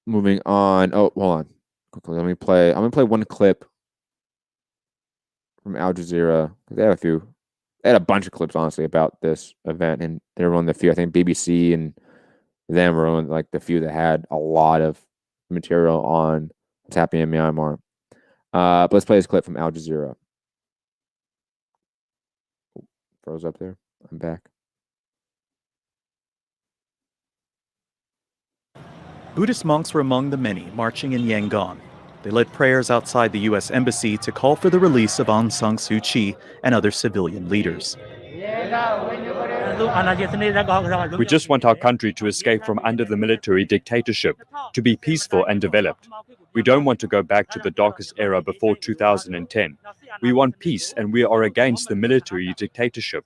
Moving on. Oh, hold on. Quickly, I'm gonna play one clip from Al Jazeera. They have they had a bunch of clips, honestly, about this event, and they were on the few. I think BBC and them were on like the few that had a lot of material on what's happening in Myanmar. But let's play this clip from Al Jazeera. Oh, froze up there. I'm back.
Buddhist monks were among the many marching in Yangon. They led prayers outside the U.S. Embassy to call for the release of Aung San Suu Kyi and other civilian leaders.
We just want our country to escape from under the military dictatorship, to be peaceful and developed. We don't want to go back to the darkest era before 2010. We want peace, and we are against the military dictatorship.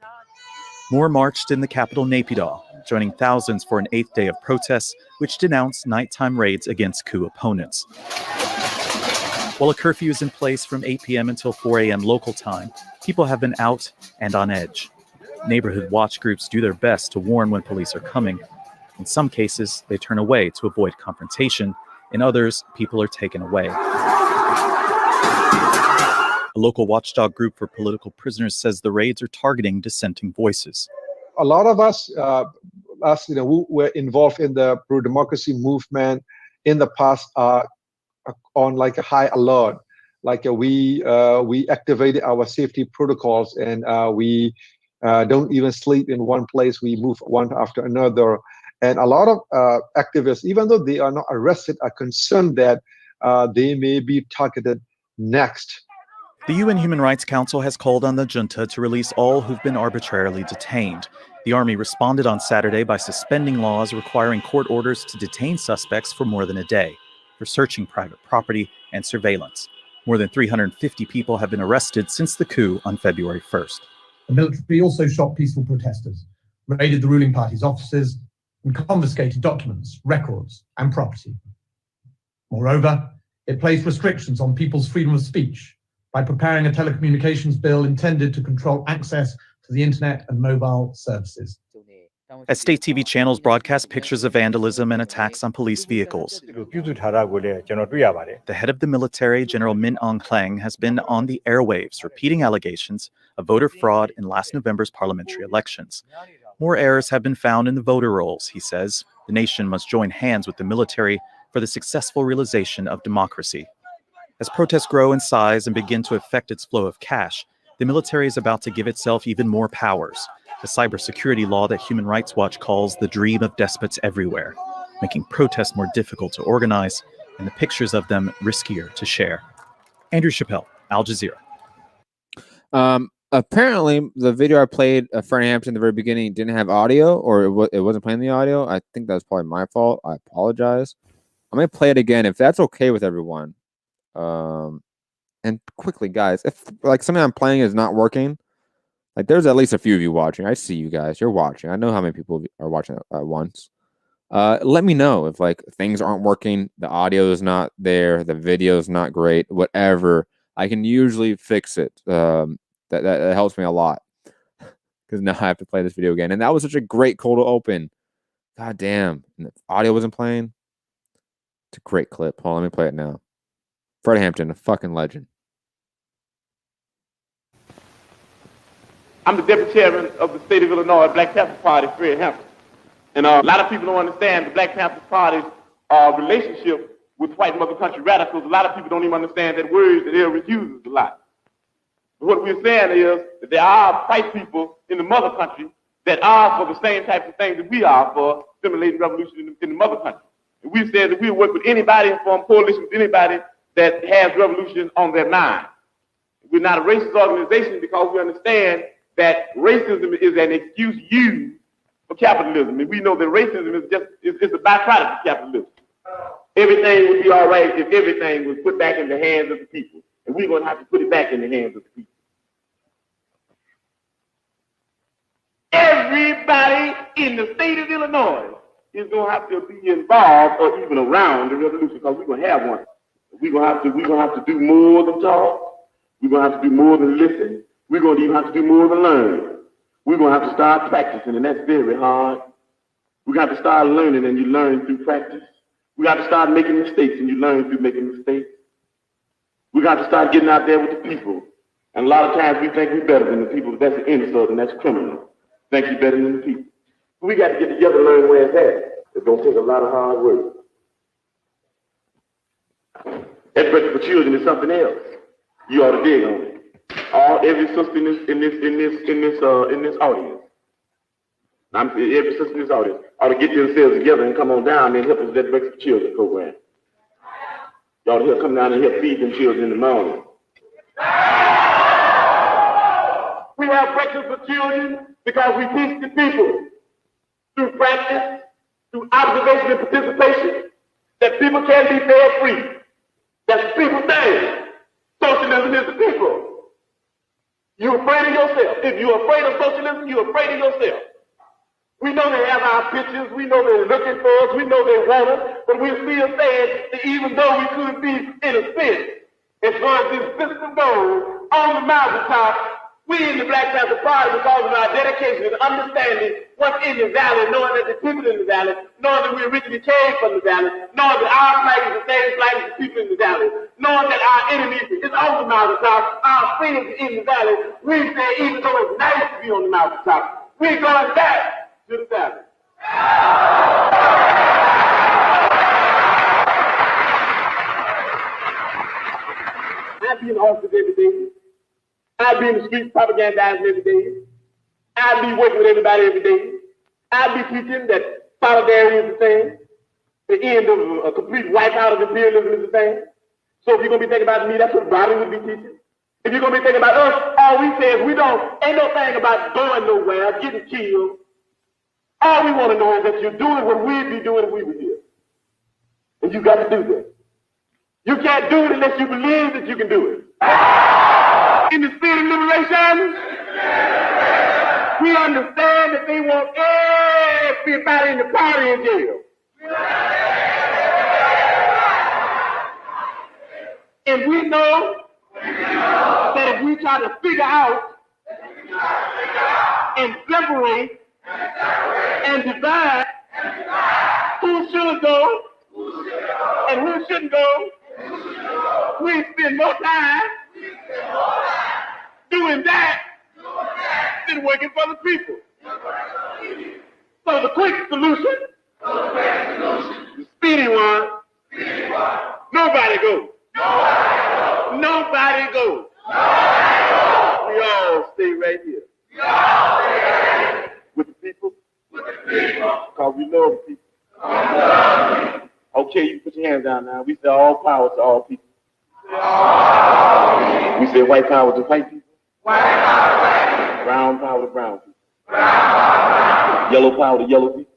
More marched in the capital Naypyidaw, joining thousands for an 8th day of protests, which denounced nighttime raids against coup opponents. While a curfew is in place from 8 p.m. until 4 a.m. local time, people have been out and on edge. Neighborhood watch groups do their best to warn when police are coming. In some cases, they turn away to avoid confrontation. In others, people are taken away. A local watchdog group for political prisoners says the raids are targeting dissenting voices.
A lot of us, who were involved in the pro-democracy movement in the past are on like a high alert. Like we activated our safety protocols, and we don't even sleep in one place. We move one after another. And a lot of activists, even though they are not arrested, are concerned that they may be targeted next.
The UN Human Rights Council has called on the junta to release all who've been arbitrarily detained. The army responded on Saturday by suspending laws requiring court orders to detain suspects for more than a day for searching private property and surveillance. More than 350 people have been arrested since the coup on February 1st.
The military also shot peaceful protesters, raided the ruling party's offices, and confiscated documents, records, and property. Moreover, it placed restrictions on people's freedom of speech by preparing a telecommunications bill intended to control access to the internet and mobile services.
As state TV channels broadcast pictures of vandalism and attacks on police vehicles. The head of the military, General Min Aung Hlaing, has been on the airwaves repeating allegations of voter fraud in last November's parliamentary elections. More errors have been found in the voter rolls, he says. The nation must join hands with the military for the successful realization of democracy. As protests grow in size and begin to affect its flow of cash, the military is about to give itself even more powers. The cybersecurity law that Human Rights Watch calls the dream of despots everywhere, making protests more difficult to organize and the pictures of them riskier to share. Andrew Chappelle, Al Jazeera.
Apparently, the video I played for Hampton in the very beginning didn't have audio, or it wasn't playing the audio. I think that was probably my fault. I apologize. I'm going to play it again if that's okay with everyone. And quickly, guys, if like something I'm playing is not working, like there's at least a few of you watching. I see you guys. You're watching. I know how many people are watching at once. Let me know if like things aren't working, the audio is not there, the video is not great, whatever. I can usually fix it. That helps me a lot because now I have to play this video again. And that was such a great cold open. God damn. And the audio wasn't playing. It's a great clip. Hold on, let me play it now. Fred Hampton, a fucking legend.
I'm the deputy chairman of the state of Illinois Black Panther Party, Fred Hampton. And a lot of people don't understand the Black Panther Party's relationship with white mother country radicals. A lot of people don't even understand that word that Eric uses a lot. But what we're saying is that there are white people in the mother country that are for the same types of things that we are for stimulating revolution in the mother country. And we said that we'll work with anybody and form coalition with anybody that has revolution on their mind. We're not a racist organization because we understand that racism is an excuse used for capitalism. And we know that racism is a byproduct of capitalism. Everything would be all right if everything was put back in the hands of the people. And we're going to have to put it back in the hands of the people. Everybody in the state of Illinois is going to have to be involved or even around the revolution, because we're going to have one. We're going to have to do more than talk. We're going to have to do more than listen. We're going to even have to do more than learn. We're going to have to start practicing, and that's very hard. We got to start learning, and you learn through practice. We got to start making mistakes, and you learn through making mistakes. We got to start getting out there with the people. And a lot of times we think we're better than the people, but that's an insult, and that's criminal. Think you're better than the people. We got to get together and learn where it's at. It's going to take a lot of hard work. That breakfast for children is something else. You ought to dig on it. Every sister in this audience. Every sister in this audience ought to get themselves together and come on down and help us with that breakfast for children program. You ought to come down and help feed them children in the morning. We have breakfast for children because we teach the people through practice, through observation and participation, that people can be fed free. That's the people thing. Socialism is the people. You're afraid of yourself. If you're afraid of socialism, you're afraid of yourself. We know they have our pictures. We know they're looking for us. We know they want us. But we're still saying that even though we could be in a sense, as far as this system goes, on the mountaintop, we in the Black Panther Party, because of our dedication and understanding what's in the valley, knowing that the people in the valley, knowing that we originally came from the valley, knowing that our flag is the same flag as the people in the valley, knowing that our enemy is on the mountaintop, our friends are in the valley, we say even though it's nice to be on the mountaintop, we're going back to the valley. I be in the office every day. I be in the streets propagandizing every day. I be working with everybody every day. I be teaching that solidarity is the thing. The end of a complete wipeout of imperialism is the thing. So if you're going to be thinking about me, that's what Bobby would be teaching. If you're going to be thinking about us, all we say is ain't no thing about going nowhere, getting killed. All we want to know is that you're doing what we'd be doing if we were here. And you got to do that. You can't do it unless you believe that you can do it. In the spirit of liberation, we understand that they want everybody in the party in jail. And we know that if we try to figure out and separate and divide who should go and who shouldn't go, we spend more time doing that than working for the people. So the quick solution, the speedy one, nobody goes. Nobody goes. We all stay right here. With the people. Because we love the people. Okay, you put your hands down now. We say all power to all people. We say white power to white people. Brown power to brown people. Yellow power to yellow people.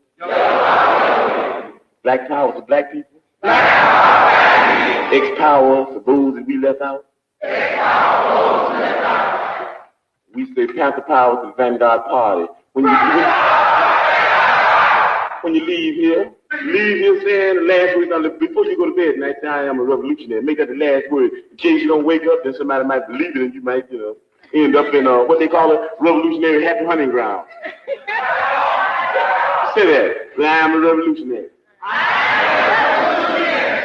Black power to black people. X power to those that we left out. We say Panther power to the Vanguard Party. When you leave here saying the last word, before you go to bed tonight, say I am a revolutionary. Make that the last word. In case you don't wake up, then somebody might believe it and you might, end up in what they call a revolutionary happy hunting ground. Say that. I am a revolutionary.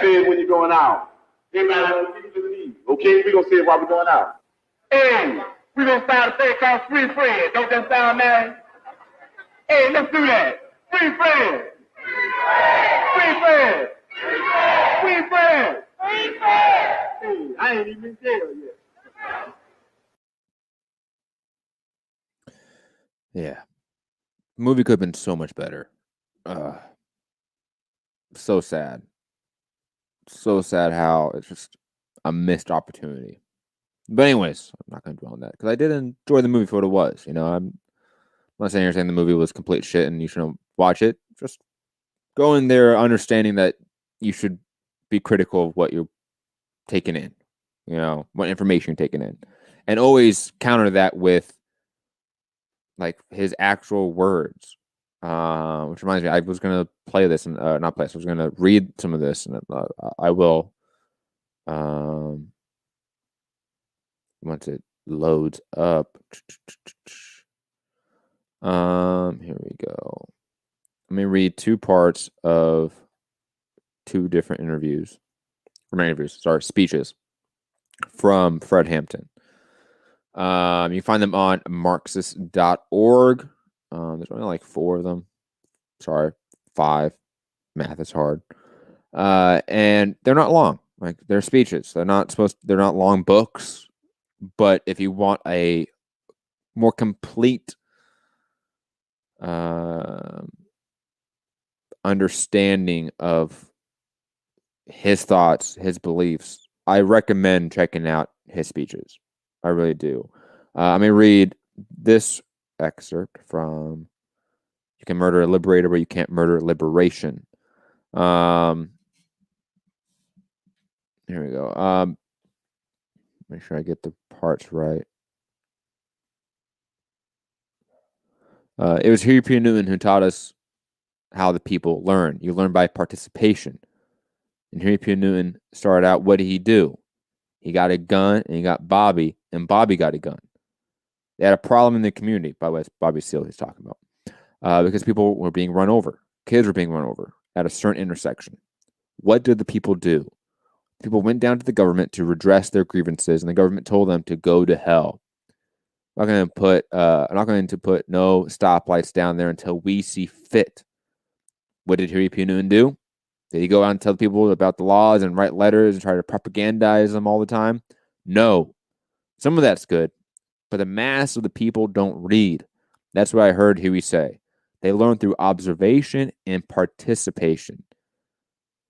Say it when you're going out. Everybody leave. Okay, we're going to say it while we're going out. Hey, we're going to start a thing called Free Fred. Don't that sound nice? Hey, let's do that. Free Fred. Free Fred. Free Fred. Free Fred. Hey, I ain't even in jail yet.
Yeah. The movie could have been so much better. So sad. So sad how it's just a missed opportunity. But anyways, I'm not going to dwell on that because I did enjoy the movie for what it was. I'm not saying you're saying the movie was complete shit and you shouldn't watch it. Just go in there understanding that you should be critical of what you're taking in, what information you're taking in. And always counter that with like his actual words. Which reminds me, I was going to play this and not play this. I was going to read some of this, and I will. Once it loads up. Here we go. Let me read two parts of two different interviews. Or not interviews, sorry, speeches from Fred Hampton. You find them on Marxist.org. There's only like 4 of them. Sorry, 5. Math is hard. And they're not long. Like, they're speeches. They're not long books. But if you want a more complete understanding of his thoughts, his beliefs, I recommend checking out his speeches. I really do. I'm going to read this excerpt from You Can Murder a Liberator, but You Can't Murder Liberation. Here we go. Make sure I get the parts right. It was Huey P. Newton who taught us how the people learn. You learn by participation. And Huey P. Newton started out, what did he do? He got a gun, and he got Bobby, and Bobby got a gun. They had a problem in the community, by the way, it's Bobby Seale he's talking about, because people were being run over. Kids were being run over at a certain intersection. What did the people do? People went down to the government to redress their grievances, and the government told them to go to hell. I'm not going to put no stoplights down there until we see fit. What did Huey P. Newton do? Did he go out and tell people about the laws and write letters and try to propagandize them all the time? No. Some of that's good, but the mass of the people don't read. That's what I heard Huey say. They learn through observation and participation.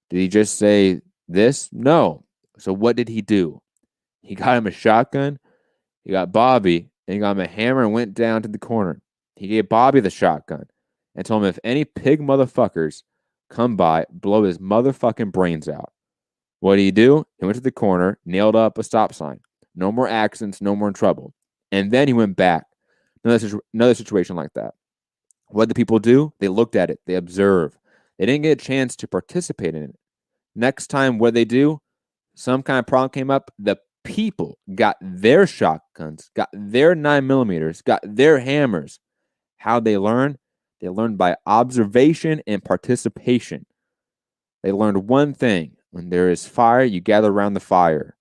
Did he just say this? No. So what did he do? He got him a shotgun, he got Bobby, and he got him a hammer and went down to the corner. He gave Bobby the shotgun and told him if any pig motherfuckers come by, blow his motherfucking brains out. What did he do? He went to the corner, nailed up a stop sign. No more accidents, no more trouble. And then he went back. Another situation like that. What did the people do? They looked at it. They observed. They didn't get a chance to participate in it. Next time, what did they do? Some kind of problem came up. The people got their shotguns, got their 9mm, got their hammers. How'd they learn? They learned by observation and participation. They learned one thing. When there is fire, you gather around the fire.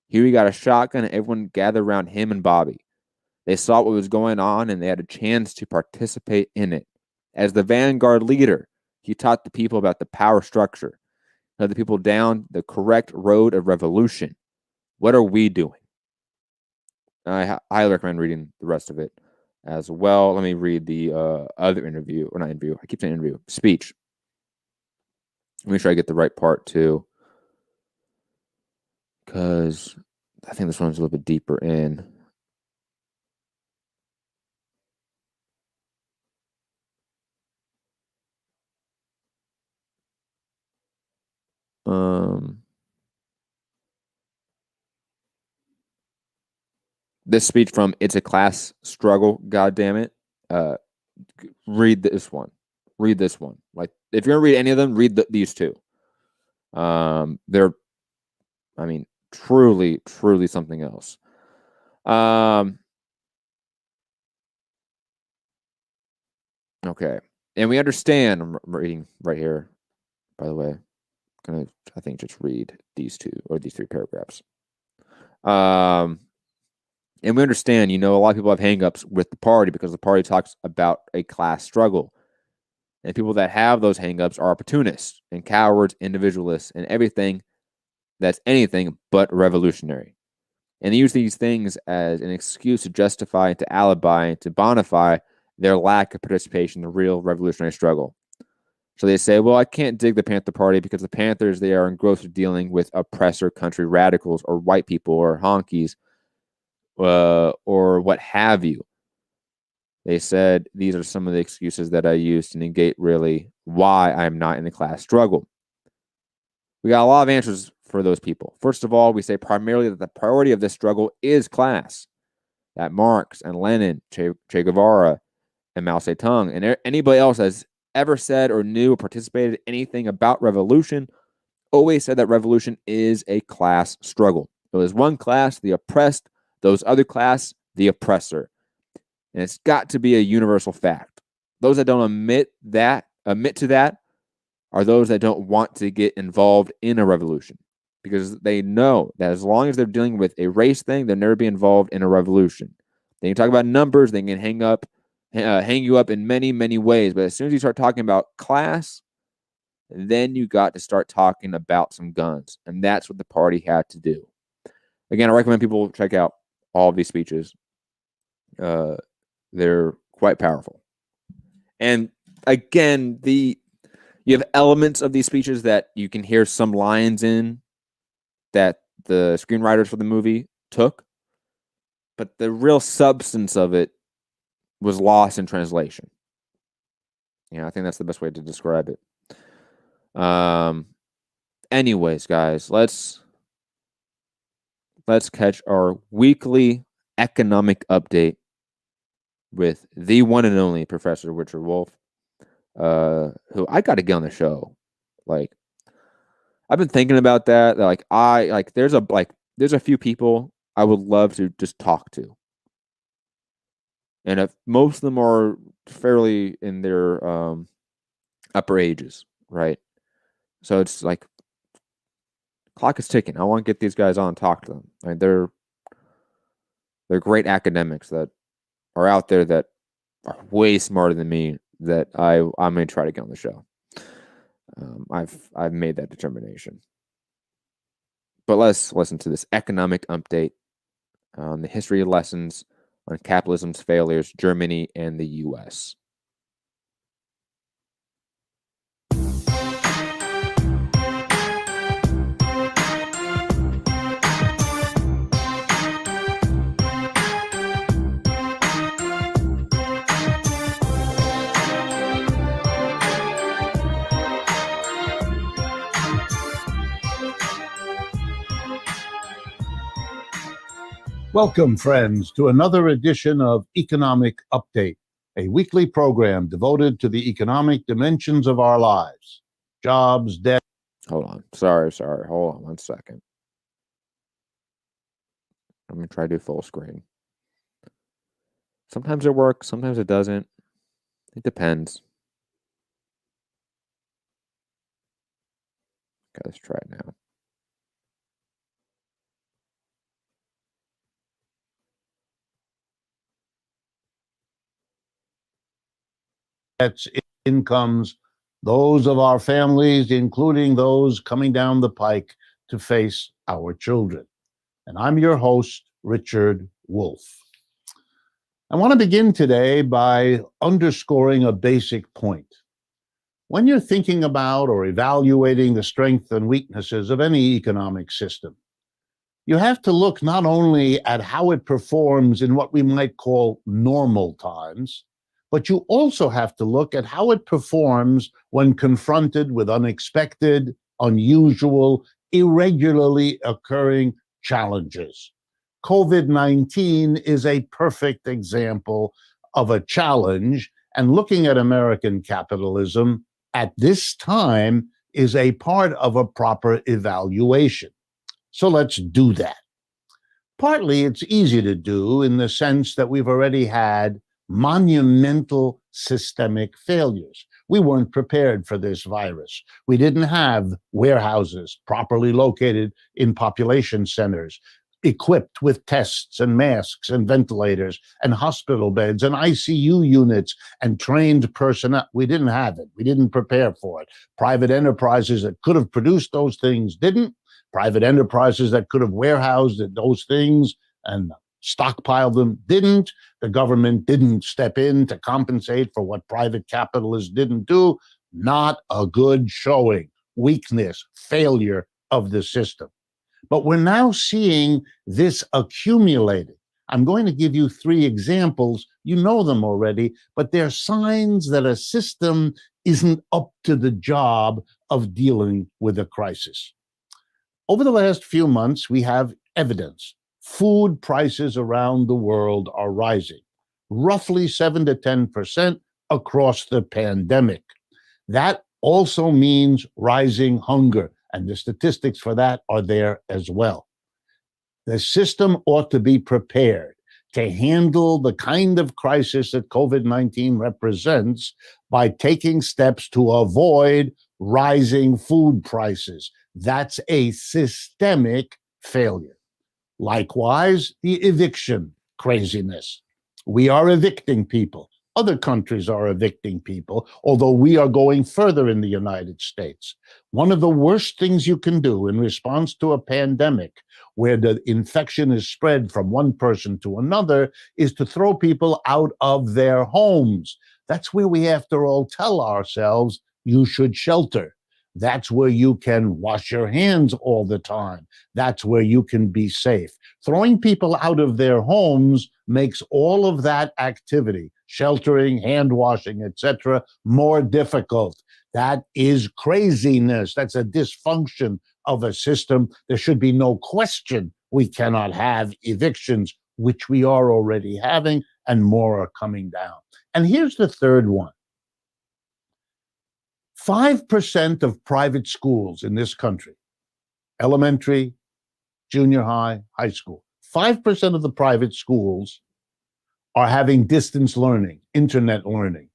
Huey got a shotgun, and everyone gathered around him and Bobby. They saw what was going on, and they had a chance to participate in it. As the vanguard leader, he taught the people about the power structure, led the people down the correct road of revolution. What are we doing? I highly recommend reading the rest of it as well. Let me read the other interview, or not interview, I keep saying interview, speech. Make sure I get the right part too, because I think this one's a little bit deeper in. This speech from It's a Class Struggle, God damn it. Read this one. Read this one. Like, if you're gonna read any of them, read these two. They're, I mean, truly something else. Okay. And we understand, I'm reading right here, by the way. Gonna, I think, just read these 2 or these 3 paragraphs. And we understand, a lot of people have hangups with the party because the party talks about a class struggle. And people that have those hangups are opportunists and cowards, individualists, and everything that's anything but revolutionary. And they use these things as an excuse to justify and to alibi and to bonify their lack of participation in the real revolutionary struggle. So they say, well, I can't dig the Panther Party because the Panthers, they are engrossed with dealing with oppressor country radicals or white people or honkies or what have you. They said these are some of the excuses that I use to negate really why I'm not in the class struggle. We got a lot of answers for those people. First of all, we say primarily that the priority of this struggle is class. That Marx and Lenin, Che Guevara, and Mao Zedong and anybody else that's ever said or knew or participated in anything about revolution always said that revolution is a class struggle. It was one class, the oppressed, those other class, the oppressor. And it's got to be a universal fact. Those that don't admit to that are those that don't want to get involved in a revolution, because they know that as long as they're dealing with a race thing, they'll never be involved in a revolution. They can talk about numbers, they can hang you up in many, many ways. But as soon as you start talking about class, then you got to start talking about some guns. And that's what the party had to do. Again, I recommend people check out all of these speeches. They're quite powerful. And again, you have elements of these speeches that you can hear some lines in that the screenwriters for the movie took, but the real substance of it was lost in translation. I think that's the best way to describe it. Anyways, guys, let's catch our weekly economic update with the one and only Professor Richard Wolff, who I got to get on the show. Like, I've been thinking about that. There's a few people I would love to just talk to, and if most of them are fairly in their upper ages, right? So it's like clock is ticking. I want to get these guys on and talk to them. Like, they're great academics that are out there that are way smarter than me, that I'm going to try to get on the show. I've made that determination. But let's listen to this economic update on the history lessons on capitalism's failures, Germany and the U.S.
Welcome, friends, to another edition of Economic Update, a weekly program devoted to the economic dimensions of our lives. Jobs, debt.
Hold on. Sorry. Hold on 1 second. I'm going to try to do full screen. Sometimes it works, sometimes it doesn't. It depends. Okay, let's try it now.
Debts, incomes, those of our families, including those coming down the pike to face our children. And I'm your host, Richard Wolff. I want to begin today by underscoring a basic point. When you're thinking about or evaluating the strengths and weaknesses of any economic system, you have to look not only at how it performs in what we might call normal times, but you also have to look at how it performs when confronted with unexpected, unusual, irregularly occurring challenges. COVID-19 is a perfect example of a challenge, and looking at American capitalism at this time is a part of a proper evaluation. So let's do that. Partly it's easy to do in the sense that we've already had monumental systemic failures. We weren't prepared for this virus. We didn't have warehouses properly located in population centers, equipped with tests and masks and ventilators and hospital beds and ICU units and trained personnel. We didn't have it. We didn't prepare for it. Private enterprises that could have produced those things didn't. Private enterprises that could have warehoused those things and stockpiled them didn't. The government didn't step in to compensate for what private capitalists didn't do. Not a good showing. Weakness, failure of the system. But we're now seeing this accumulated. I'm going to give you 3 examples. You know them already, but they're signs that a system isn't up to the job of dealing with a crisis. Over the last few months, we have evidence. Food prices around the world are rising. roughly 7 to 10% across the pandemic. That also means rising hunger, and the statistics for that are there as well. The system ought to be prepared to handle the kind of crisis that COVID-19 represents by taking steps to avoid rising food prices. That's a systemic failure. Likewise, the eviction craziness. We are evicting people. Other countries are evicting people, although we are going further in the United States. One of the worst things you can do in response to a pandemic where the infection is spread from one person to another is to throw people out of their homes. That's where we, after all, tell ourselves you should shelter. That's where you can wash your hands all the time. That's where you can be safe. Throwing people out of their homes makes all of that activity, sheltering, hand washing, etc., more difficult. That is craziness. That's a dysfunction of a system. There should be no question we cannot have evictions, which we are already having, and more are coming down. And here's the third one. 5% of private schools in this country, elementary, junior high, high school, 5% of the private schools are having distance learning, internet learning.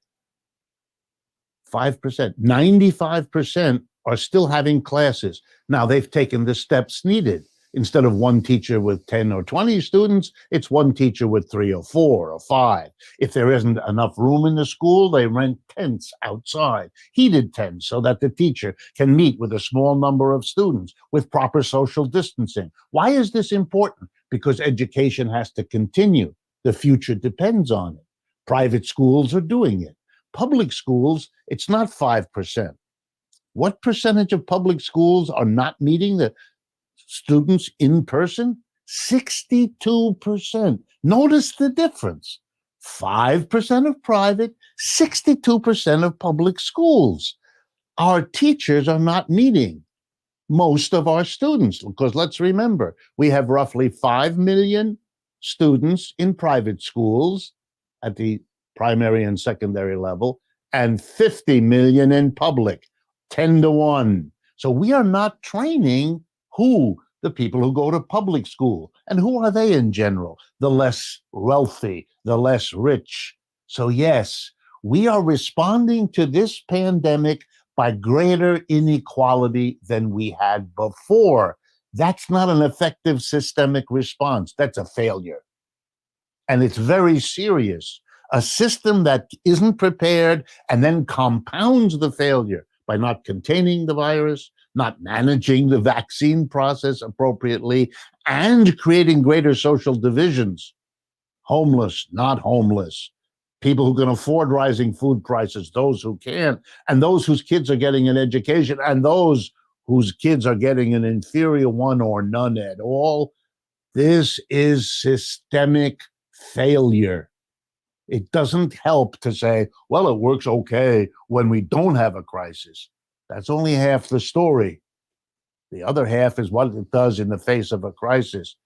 5%. 95% are still having classes. Now, they've taken the steps needed. Instead of one teacher with 10 or 20 students, it's one teacher with 3 or 4 or 5. If there isn't enough room in the school, they rent tents outside, heated tents, so that the teacher can meet with a small number of students with proper social distancing. Why is this important? Because education has to continue. The future depends on it. Private schools are doing it. Public schools, it's not 5%. What percentage of public schools are not meeting the students in person? 62%. Notice the difference. 5% of private, 62% of public schools. Our teachers are not meeting most of our students, because let's remember, we have roughly 5 million students in private schools at the primary and secondary level, and 50 million in public, 10 to 1. So we are not training the people who go to public school. And who are they in general? The less wealthy, the less rich. So yes, we are responding to this pandemic by greater inequality than we had before. That's not an effective systemic response. That's a failure. And it's very serious. A system that isn't prepared and then compounds the failure by not containing the virus, not managing the vaccine process appropriately, and creating greater social divisions. Homeless, not homeless. People who can afford rising food prices, those who can't, and those whose kids are getting an education, and those whose kids are getting an inferior one or none at all. This is systemic failure. It doesn't help to say, well, it works okay when we don't have a crisis. That's only half the story. The other half is what it does in the face of a crisis.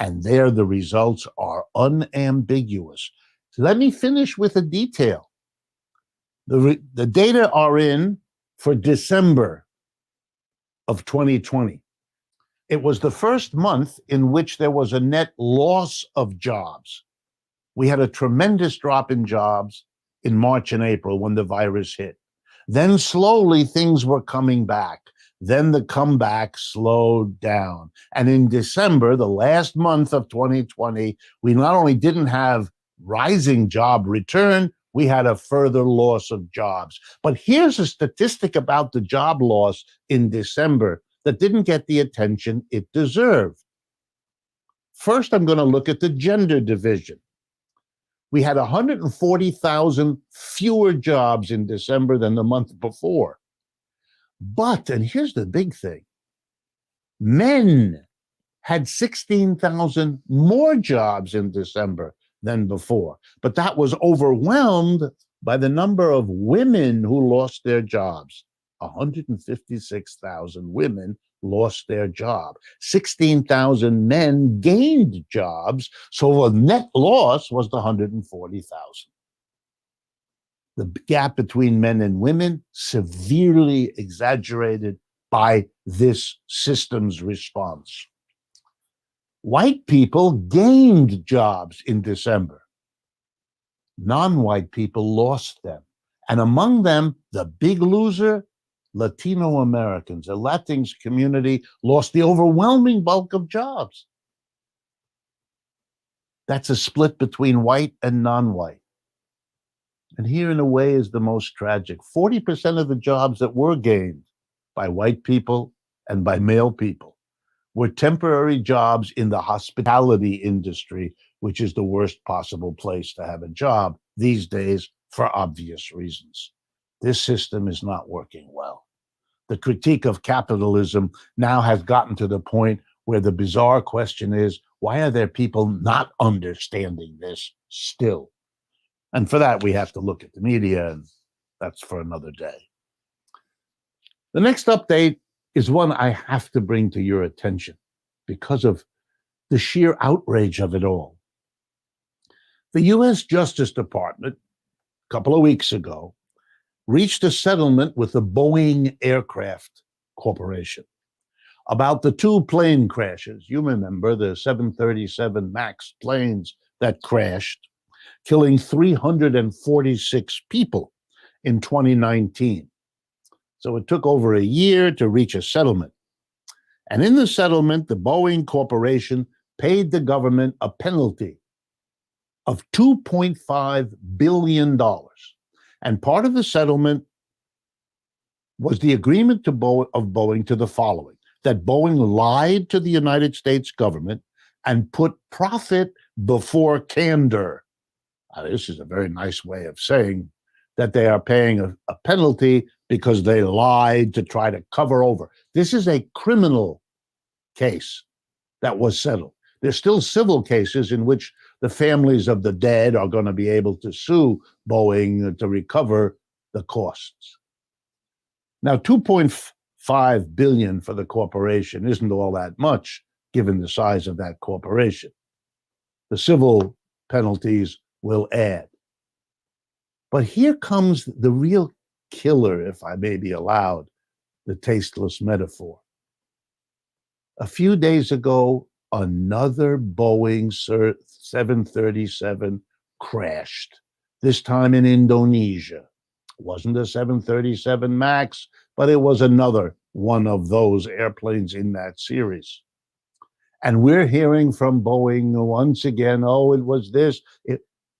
And there the results are unambiguous. So let me finish with a detail. The data are in for December of 2020. It was the first month in which there was a net loss of jobs. We had a tremendous drop in jobs in March and April when the virus hit. Then slowly things were coming back. Then the comeback slowed down. And in December, the last month of 2020, we not only didn't have rising job return, we had a further loss of jobs. But here's a statistic about the job loss in December that didn't get the attention it deserved. First, I'm going to look at the gender division. We had 140,000 fewer jobs in December than the month before. But, and here's the big thing, men had 16,000 more jobs in December than before. But that was overwhelmed by the number of women who lost their jobs. 156,000 women lost their job. 16,000 men gained jobs, so the net loss was the 140,000. The gap between men and women severely exaggerated by this system's response. White people gained jobs in December. Non-white people lost them. And among them, the big loser, Latino Americans. The Latinx community lost the overwhelming bulk of jobs. That's a split between white and non-white. And here, in a way, is the most tragic. 40% of the jobs that were gained by white people and by male people were temporary jobs in the hospitality industry, which is the worst possible place to have a job these days for obvious reasons. This system is not working well. The critique of capitalism now has gotten to the point where the bizarre question is, why are there people not understanding this still? And for that, we have to look at the media, and that's for another day. The next update is one I have to bring to your attention because of the sheer outrage of it all. The U.S. Justice Department, a couple of weeks ago, reached a settlement with the Boeing Aircraft Corporation about the two plane crashes. You remember the 737 MAX planes that crashed, killing 346 people in 2019. So it took over a year to reach a settlement. And in the settlement, the Boeing Corporation paid the government a penalty of $2.5 billion. And part of the settlement was the agreement of Boeing to the following, that Boeing lied to the United States government and put profit before candor. Now, this is a very nice way of saying that they are paying a penalty because they lied to try to cover over. This is a criminal case that was settled. There's still civil cases in which the families of the dead are going to be able to sue Boeing to recover the costs. Now, $2.5 billion for the corporation isn't all that much, given the size of that corporation. The civil penalties will add. But here comes the real killer, if I may be allowed the tasteless metaphor. A few days ago, another Boeing 737 crashed, this time in Indonesia. It wasn't a 737 MAX, but it was another one of those airplanes in that series. And we're hearing from Boeing once again, oh, it was this.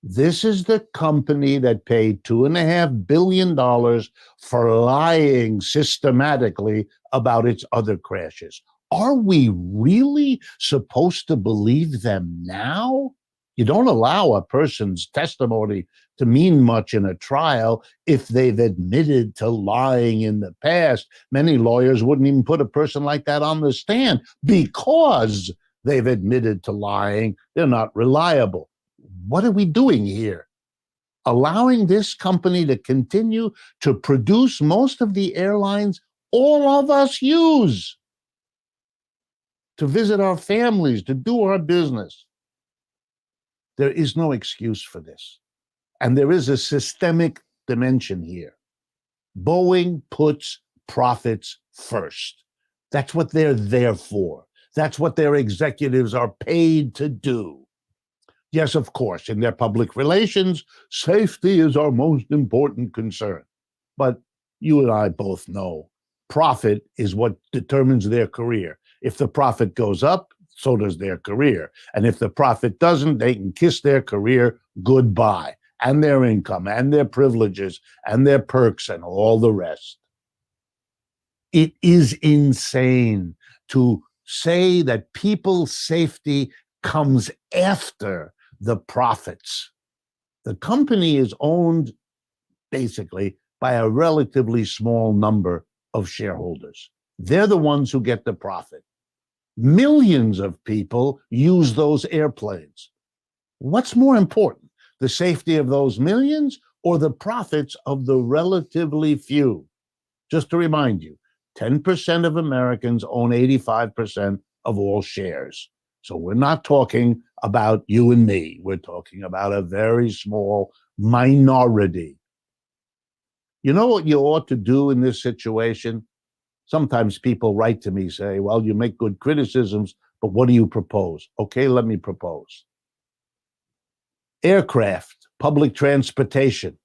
This is the company that paid $2.5 billion for lying systematically about its other crashes. Are we really supposed to believe them now? You don't allow a person's testimony to mean much in a trial if they've admitted to lying in the past. Many lawyers wouldn't even put a person like that on the stand because they've admitted to lying. They're not reliable. What are we doing here? Allowing this company to continue to produce most of the airlines all of us use, to visit our families, to do our business. There is no excuse for this. And there is a systemic dimension here. Boeing puts profits first. That's what they're there for. That's what their executives are paid to do. Yes, of course, in their public relations, safety is our most important concern. But you and I both know profit is what determines their career. If the profit goes up, so does their career. And if the profit doesn't, they can kiss their career goodbye, and their income, and their privileges, and their perks, and all the rest. It is insane to say that people's safety comes after the profits. The company is owned basically by a relatively small number of shareholders. They're the ones who get the profit. Millions of people use those airplanes. What's more important, the safety of those millions or the profits of the relatively few? Just to remind you, 10% of Americans own 85% of all shares. So we're not talking about you and me. We're talking about a very small minority. You know what you ought to do in this situation? Sometimes people write to me, say, well, you make good criticisms, but what do you propose? Okay, let me propose. Aircraft, public transportation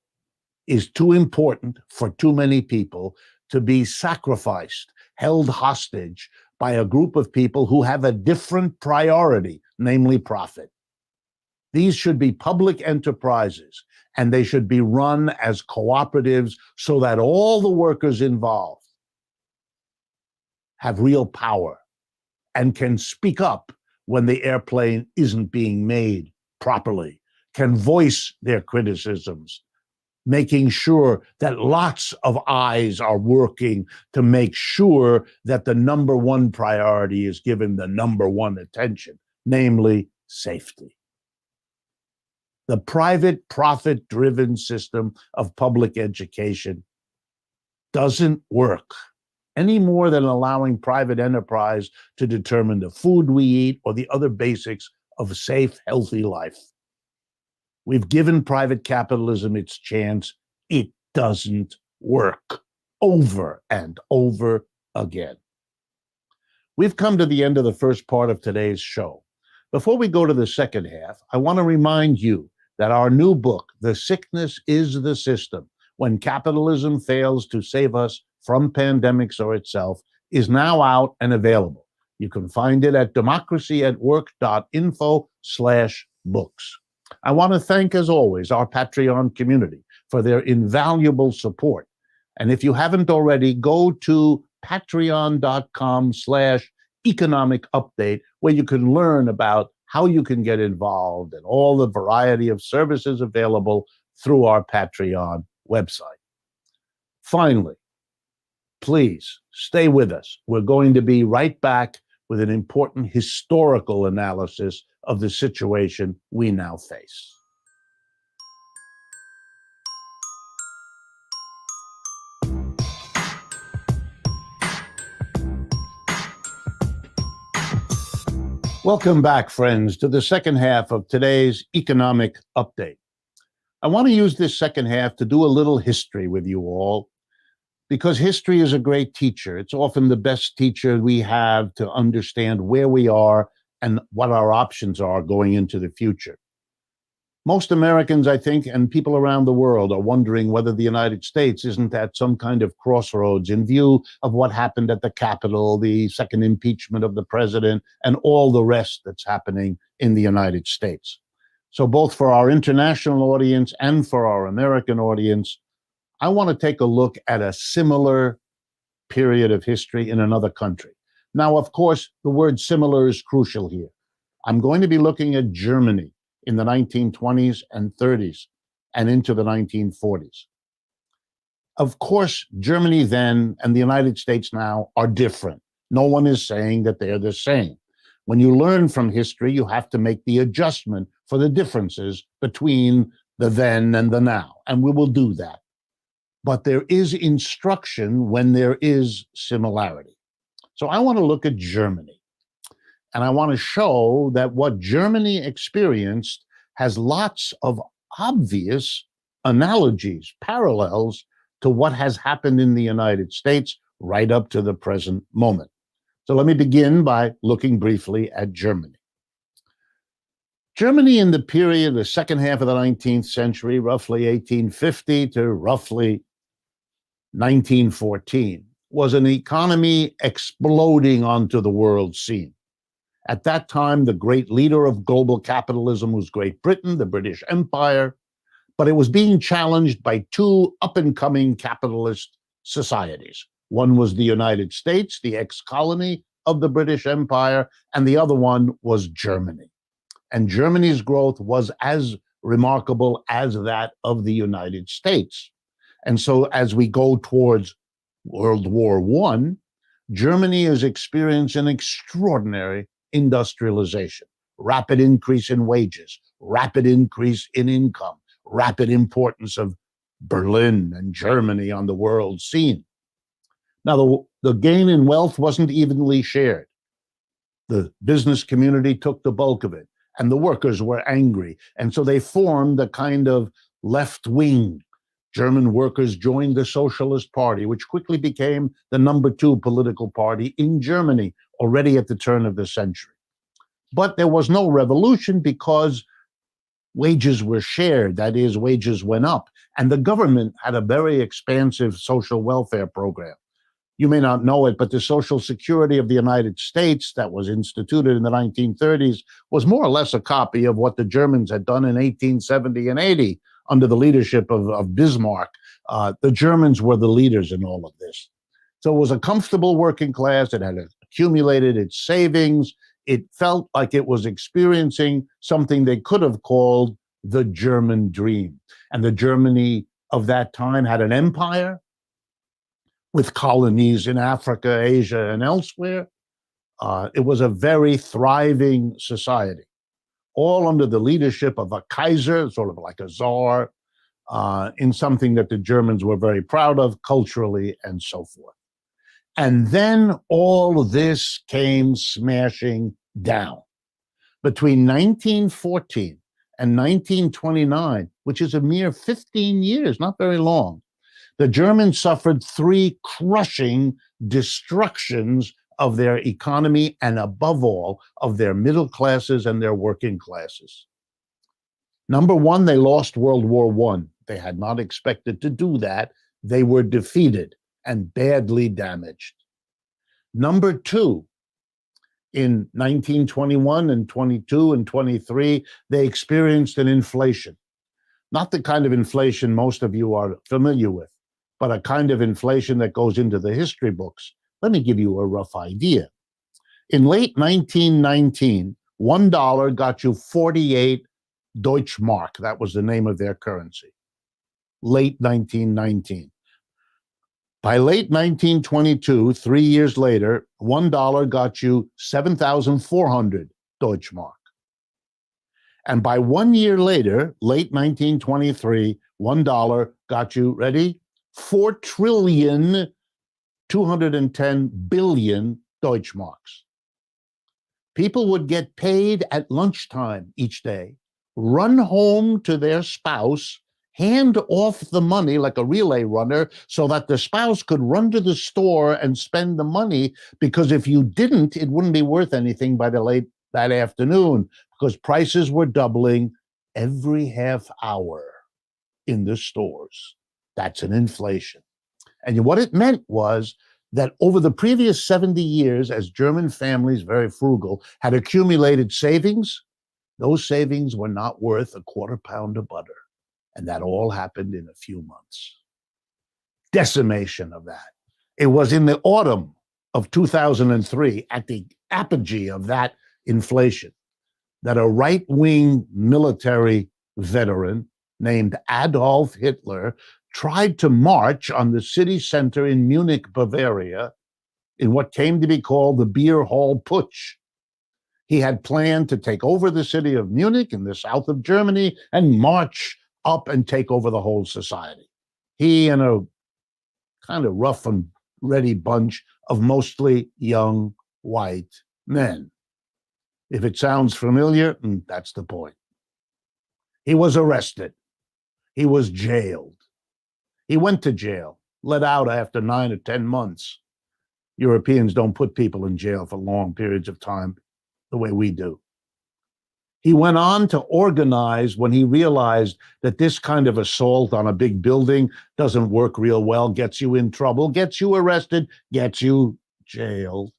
is too important for too many people to be sacrificed, held hostage by a group of people who have a different priority, namely profit. These should be public enterprises, and they should be run as cooperatives so that all the workers involved have real power and can speak up when the airplane isn't being made properly, can voice their criticisms, making sure that lots of eyes are working to make sure that the number one priority is given the number one attention, namely safety. The private, profit-driven system of public education doesn't work any more than allowing private enterprise to determine the food we eat or the other basics of a safe, healthy life. We've given private capitalism its chance. It doesn't work over and over again. We've come to the end of the first part of today's show. Before we go to the second half, I want to remind you that our new book, The Sickness is the System, When Capitalism Fails to Save Us from Pandemics or Itself, is now out and available. You can find it at democracyatwork.info/books. I want to thank, as always, our Patreon community for their invaluable support. And if you haven't already, go to patreon.com/economic update, where you can learn about how you can get involved and all the variety of services available through our Patreon website. Finally, please stay with us. We're going to be right back with an important historical analysis of the situation we now face. Welcome back, friends, to the second half of today's economic update. I want to use this second half to do a little history with you all, because history is a great teacher. It's often the best teacher we have to understand where we are and what our options are going into the future. Most Americans, I think, and people around the world are wondering whether the United States isn't at some kind of crossroads in view of what happened at the Capitol, the second impeachment of the president, and all the rest that's happening in the United States. So both for our international audience and for our American audience, I want to take a look at a similar period of history in another country. Now, of course, the word similar is crucial here. I'm going to be looking at Germany in the 1920s and 30s and into the 1940s. Of course, Germany then and the United States now are different. No one is saying that they're the same. When you learn from history, you have to make the adjustment for the differences between the then and the now, and we will do that. But there is instruction when there is similarity. So I want to look at Germany. And I want to show that what Germany experienced has lots of obvious analogies, parallels to what has happened in the United States right up to the present moment. So let me begin by looking briefly at Germany. Germany in the period, the second half of the 19th century, roughly 1850 to roughly 1914, was an economy exploding onto the world scene. At that time, the great leader of global capitalism was Great Britain, the British Empire, but it was being challenged by two up-and-coming capitalist societies. One was the United States, the ex-colony of the British Empire, and the other one was Germany. And Germany's growth was as remarkable as that of the United States. And so as we go towards World War I, Germany is experiencing extraordinary industrialization, rapid increase in wages, rapid increase in income, rapid importance of Berlin and Germany on the world scene. Now, The gain in wealth wasn't evenly shared. The business community took the bulk of it, and the workers were angry. And so they formed a kind of left wing. German workers joined the Socialist Party, which quickly became the #2 political party in Germany, already at the turn of the century. But there was no revolution because wages were shared. That is, wages went up. And the government had a very expansive social welfare program. You may not know it, but the Social Security of the United States that was instituted in the 1930s was more or less a copy of what the Germans had done in 1870 and 80 under the leadership of Bismarck. The Germans were the leaders in all of this. So it was a comfortable working class. It had accumulated its savings. It felt like it was experiencing something they could have called the German dream. And the Germany of that time had an empire with colonies in Africa, Asia, and elsewhere. It was a very thriving society, all under the leadership of a Kaiser, sort of like a czar, in something that the Germans were very proud of culturally and so forth. And then all of this came smashing down. Between 1914 and 1929, which is a mere 15 years, not very long, the Germans suffered 3 crushing destructions of their economy and, above all, of their middle classes and their working classes. Number one, they lost World War I. They had not expected to do that. They were defeated and badly damaged. Number two, in 1921 and 22 and 23, they experienced an inflation. Not the kind of inflation most of you are familiar with, but a kind of inflation that goes into the history books. Let me give you a rough idea. In late 1919, $1 got you 48 Deutschmark. That was the name of their currency. Late 1919. By late 1922, 3 years later, $1 got you 7,400 Deutschmark. And by 1 year later, late 1923, $1 got you, ready? 4,210 billion Deutschmarks. People would get paid at lunchtime each day, run home to their spouse, hand off the money like a relay runner so that the spouse could run to the store and spend the money, because if you didn't, it wouldn't be worth anything by that afternoon, because prices were doubling every half hour in the stores. That's an inflation. And what it meant was that over the previous 70 years, as German families, very frugal, had accumulated savings, those savings were not worth a quarter pound of butter. And that all happened in a few months. Decimation of that. It was in the autumn of 2003, at the apogee of that inflation, that a right-wing military veteran named Adolf Hitler tried to march on the city center in Munich, Bavaria, in what came to be called the Beer Hall Putsch. He had planned to take over the city of Munich in the south of Germany and march up and take over the whole society. He and a kind of rough and ready bunch of mostly young white men. If it sounds familiar, that's the point. He was arrested. He was jailed. He went to jail, let out after 9 or 10 months. Europeans don't put people in jail for long periods of time the way we do. He went on to organize when he realized that this kind of assault on a big building doesn't work real well, gets you in trouble, gets you arrested, gets you jailed.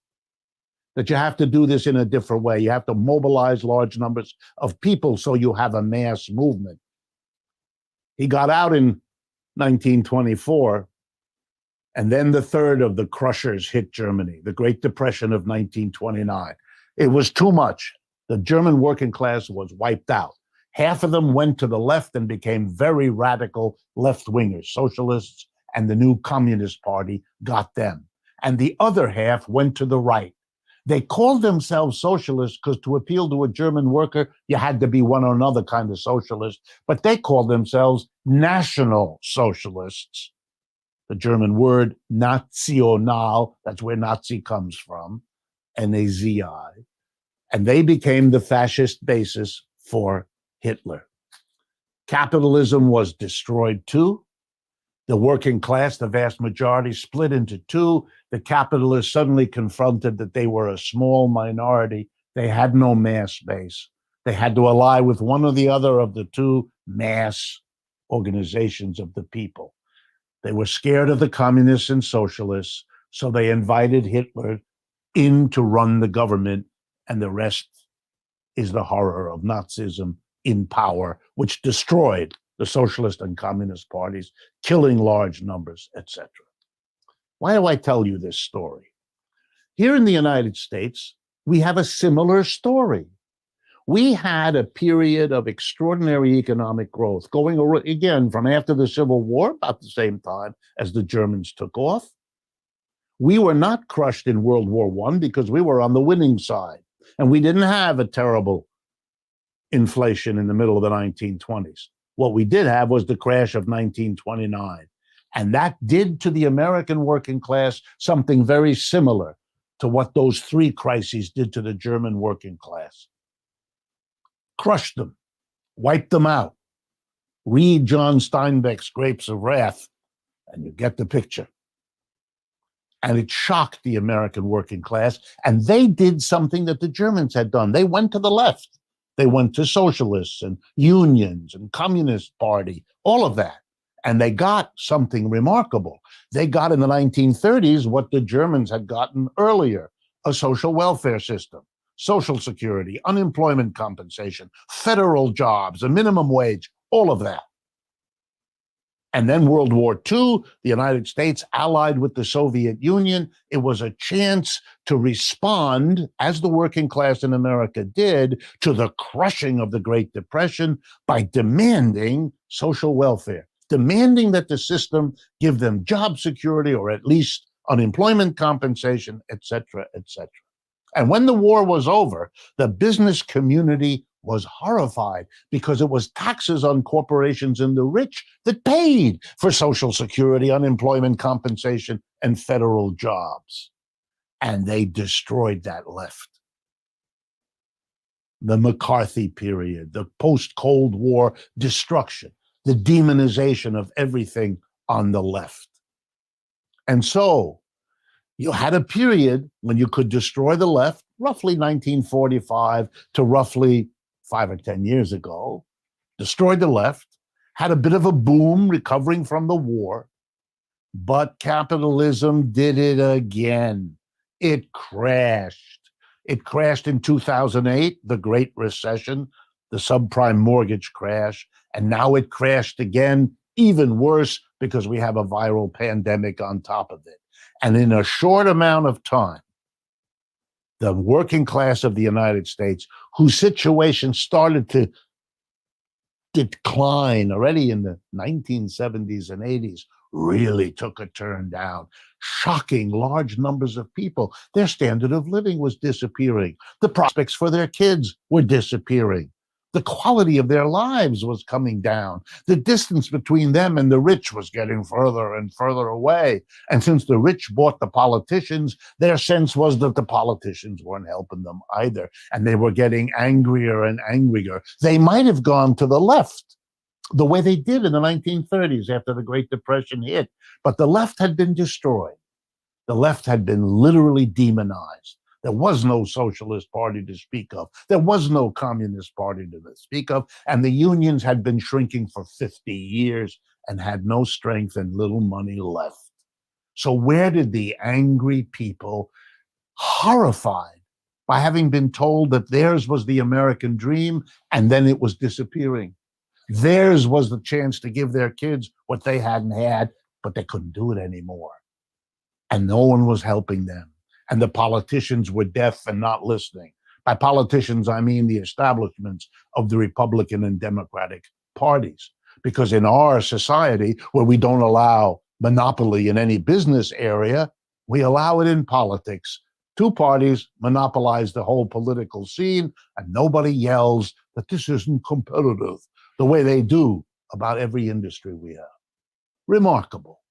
That you have to do this in a different way. You have to mobilize large numbers of people so you have a mass movement. He got out in 1924, and then the third of the crushers hit Germany, the Great Depression of 1929. It was too much. The German working class was wiped out. Half of them went to the left and became very radical left-wingers, socialists, and the new Communist Party got them. And the other half went to the right. They called themselves socialists because to appeal to a German worker, you had to be one or another kind of socialist, but they called themselves National Socialists. the German word national, that's where Nazi comes from, N-A-Z-I, and they became the fascist basis for Hitler. Capitalism was destroyed too. The working class, the vast majority, split into two. The capitalists suddenly confronted that they were a small minority. They had no mass base. They had to ally with one or the other of the two mass organizations of the people. They were scared of the communists and socialists, so they invited Hitler in to run the government, and the rest is the horror of Nazism in power, which destroyed the socialist and communist parties, killing large numbers, etc. Why do I tell you this story? Here in the United States, we have a similar story. We had a period of extraordinary economic growth going again from after the Civil War, about the same time as the Germans took off. We were not crushed in World War I because we were on the winning side, and we didn't have a terrible inflation in the middle of the 1920s. What we did have was the crash of 1929, and that did to the American working class something very similar to what those three crises did to the German working class. Crushed them, wiped them out. Read John Steinbeck's Grapes of Wrath, and you get the picture. And it shocked the American working class, and they did something that the Germans had done. They went to the left. They went to socialists and unions and Communist Party, all of that. And they got something remarkable. They got in the 1930s what the Germans had gotten earlier, a social welfare system. Social security, unemployment compensation, federal jobs, a minimum wage, all of that. And then World War II, the United States allied with the Soviet Union. It was a chance to respond, as the working class in America did, to the crushing of the Great Depression by demanding social welfare, demanding that the system give them job security or at least unemployment compensation, et cetera, et cetera. And when the war was over, the business community was horrified because it was taxes on corporations and the rich that paid for Social Security, unemployment compensation, and federal jobs. And they destroyed that left. The McCarthy period, the post-Cold War destruction, the demonization of everything on the left. And so you had a period when you could destroy the left, roughly 1945 to roughly 5 or 10 years ago, destroyed the left, had a bit of a boom recovering from the war, but capitalism did it again. It crashed. It crashed in 2008, the Great Recession, the subprime mortgage crash, and now it crashed again, even worse because we have a viral pandemic on top of it. And in a short amount of time, the working class of the United States, whose situation started to decline already in the 1970s and 80s, really took a turn down, shocking large numbers of people. Their standard of living was disappearing. The prospects for their kids were disappearing. The quality of their lives was coming down. The distance between them and the rich was getting further and further away. And since the rich bought the politicians, their sense was that the politicians weren't helping them either. And they were getting angrier and angrier. They might have gone to the left the way they did in the 1930s after the Great Depression hit. But the left had been destroyed. The left had been literally demonized. There was no socialist party to speak of. There was no communist party to speak of. And the unions had been shrinking for 50 years and had no strength and little money left. So where did the angry people, horrified by having been told that theirs was the American dream and then it was disappearing? Theirs was the chance to give their kids what they hadn't had, but they couldn't do it anymore. And no one was helping them. And the politicians were deaf and not listening. By politicians, I mean the establishments of the Republican and Democratic parties. Because in our society, where we don't allow monopoly in any business area, we allow it in politics. Two parties monopolize the whole political scene, and nobody yells that this isn't competitive the way they do about every industry we have. Remarkable.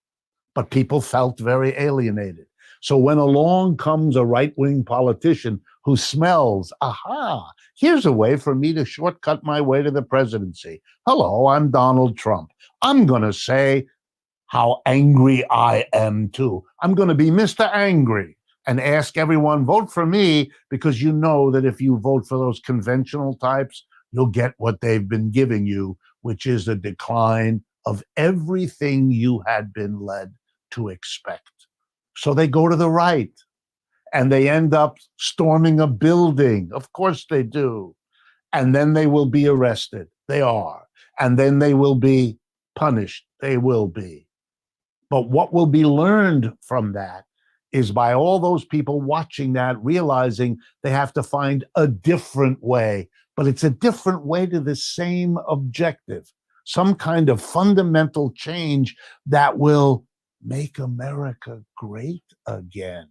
but people felt very alienated. So when along comes a right-wing politician who smells, aha, here's a way for me to shortcut my way to the presidency. Hello, I'm Donald Trump. I'm going to say how angry I am too. I'm going to be Mr. Angry and ask everyone, vote for me, because you know that if you vote for those conventional types, you'll get what they've been giving you, which is a decline of everything you had been led to expect. So they go to the right and they end up storming a building. Of course they do. And then they will be arrested. They are. And then they will be punished. They will be. But what will be learned from that is by all those people watching that, realizing they have to find a different way. But it's a different way to the same objective, some kind of fundamental change that will make America great again.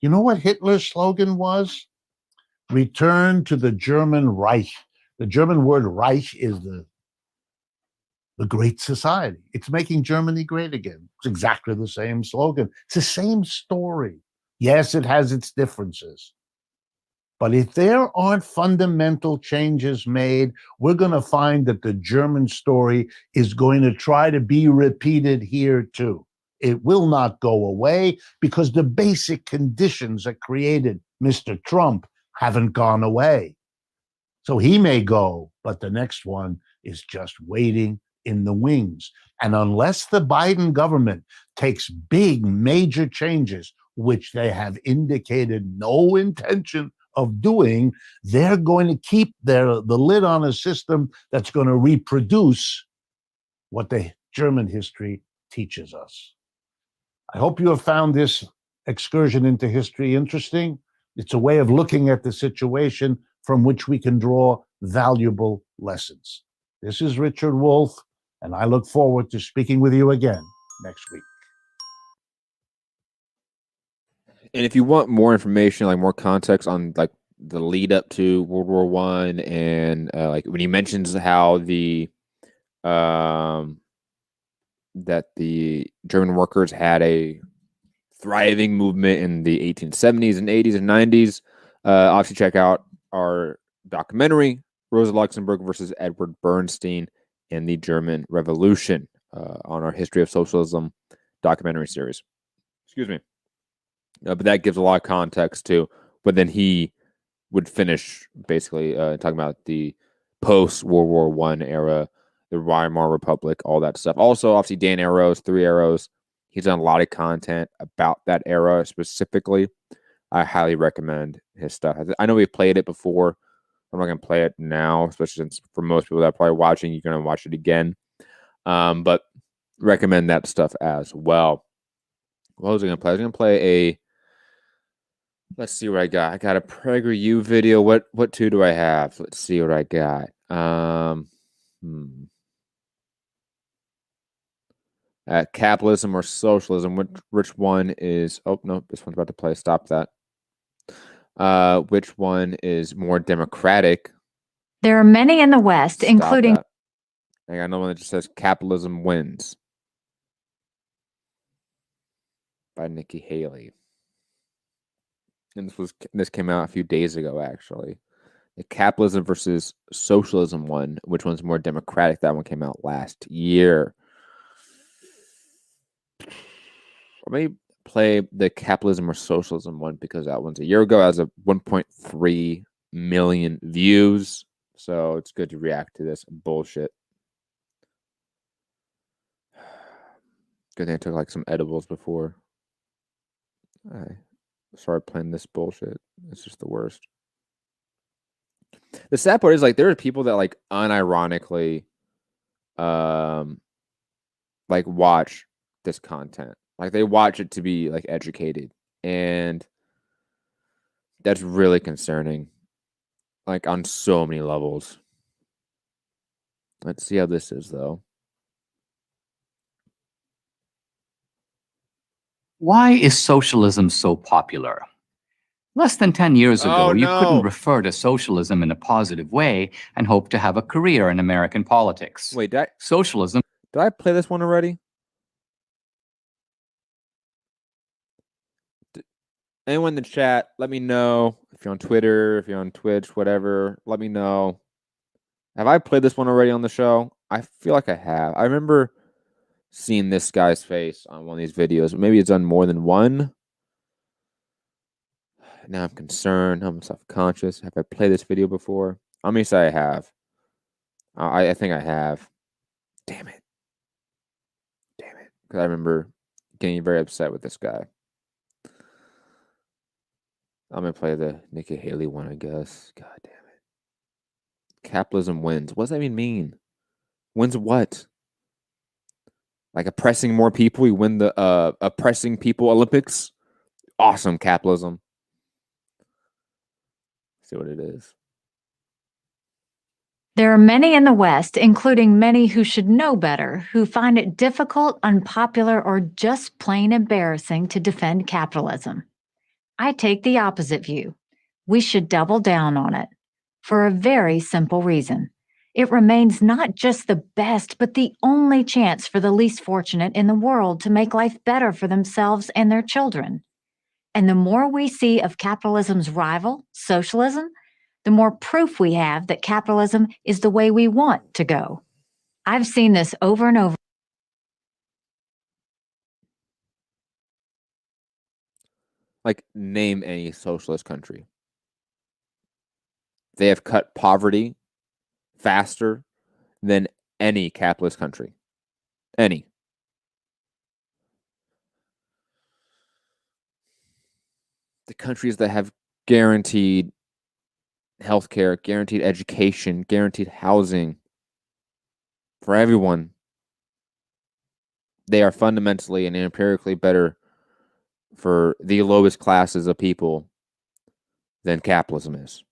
You know what Hitler's slogan was? Return to the German Reich. The German word Reich is the great society. It's making Germany great again. It's exactly the same slogan. It's the same story. Yes, it has its differences. But if there aren't fundamental changes made, we're going to find that the German story is going to try to be repeated here too. It will not go away because the basic conditions that created Mr. Trump haven't gone away. So he may go, but the next one is just waiting in the wings. And unless the Biden government takes big, major changes, which they have indicated no intention of doing, they're going to keep the lid on a system that's going to reproduce what the German history teaches us. I hope you have found this excursion into history interesting. It's a way of looking at the situation from which we can draw valuable lessons. This is Richard Wolff, and I look forward to speaking with you again next week.
And if you want more information, like more context on like the lead up to World War I, and like when he mentions how the that the German workers had a thriving movement in the 1870s and 80s and 90s, obviously check out our documentary, Rosa Luxemburg versus Edward Bernstein and the German Revolution, on our History of Socialism documentary series. Excuse me. But that gives a lot of context too. But then he would finish basically talking about the post-World War I era, the Weimar Republic, all that stuff. Also, obviously, Dan Arrows, 3 Arrows. He's done a lot of content about that era specifically. I highly recommend his stuff. I know we've played it before. I'm not going to play it now, especially since for most people that are probably watching, you're going to watch it again. But recommend that stuff as well. What was I going to play? I was going to play a... Let's see what I got. I got a PragerU video. What two do I have? Let's see what I got. Capitalism or socialism? Which one is... Oh, no. This one's about to play. Stop that. Which one is more democratic?
There are many in the West,
Stop
including...
that. I got another one that just says capitalism wins by Nikki Haley. And this came out a few days ago, actually. The capitalism versus socialism one. Which one's more democratic? That one came out last year. Or maybe play the capitalism or socialism one because that one's a year ago. It has a 1.3 million views. So it's good to react to this bullshit. Good thing I took like some edibles before I started playing this bullshit. It's just the worst. The sad part is like there are people that like unironically like watch this content. Like they watch it to be like educated, and that's really concerning. Like on so many levels. Let's see how this is though.
Why is socialism so popular? Less than 10 years ago, you couldn't refer to socialism in a positive way and hope to have a career in American politics.
Wait,
socialism.
Did I play this one already? Anyone in the chat, let me know. If you're on Twitter, if you're on Twitch, whatever, let me know. Have I played this one already on the show? I feel like I have. I remember seeing this guy's face on one of these videos. Maybe it's on more than one. Now I'm concerned. I'm self-conscious. Have I played this video before? I'm gonna say I have. I think I have. Damn it. Because I remember getting very upset with this guy. I'm gonna play the Nikki Haley one, I guess. God damn it. Capitalism wins. What does that even mean? Wins what? Like oppressing more people? You win the oppressing people Olympics? Awesome, capitalism. See what it is.
There are many in the West, including many who should know better, who find it difficult, unpopular, or just plain embarrassing to defend capitalism. I take the opposite view. We should double down on it for a very simple reason. It remains not just the best, but the only chance for the least fortunate in the world to make life better for themselves and their children. And the more we see of capitalism's rival, socialism, the more proof we have that capitalism is the way we want to go. I've seen this over and over.
Like, name any socialist country. They have cut poverty faster than any capitalist country. Any. The countries that have guaranteed healthcare, guaranteed education, guaranteed housing for everyone, they are fundamentally and empirically better for the lowest classes of people than capitalism is.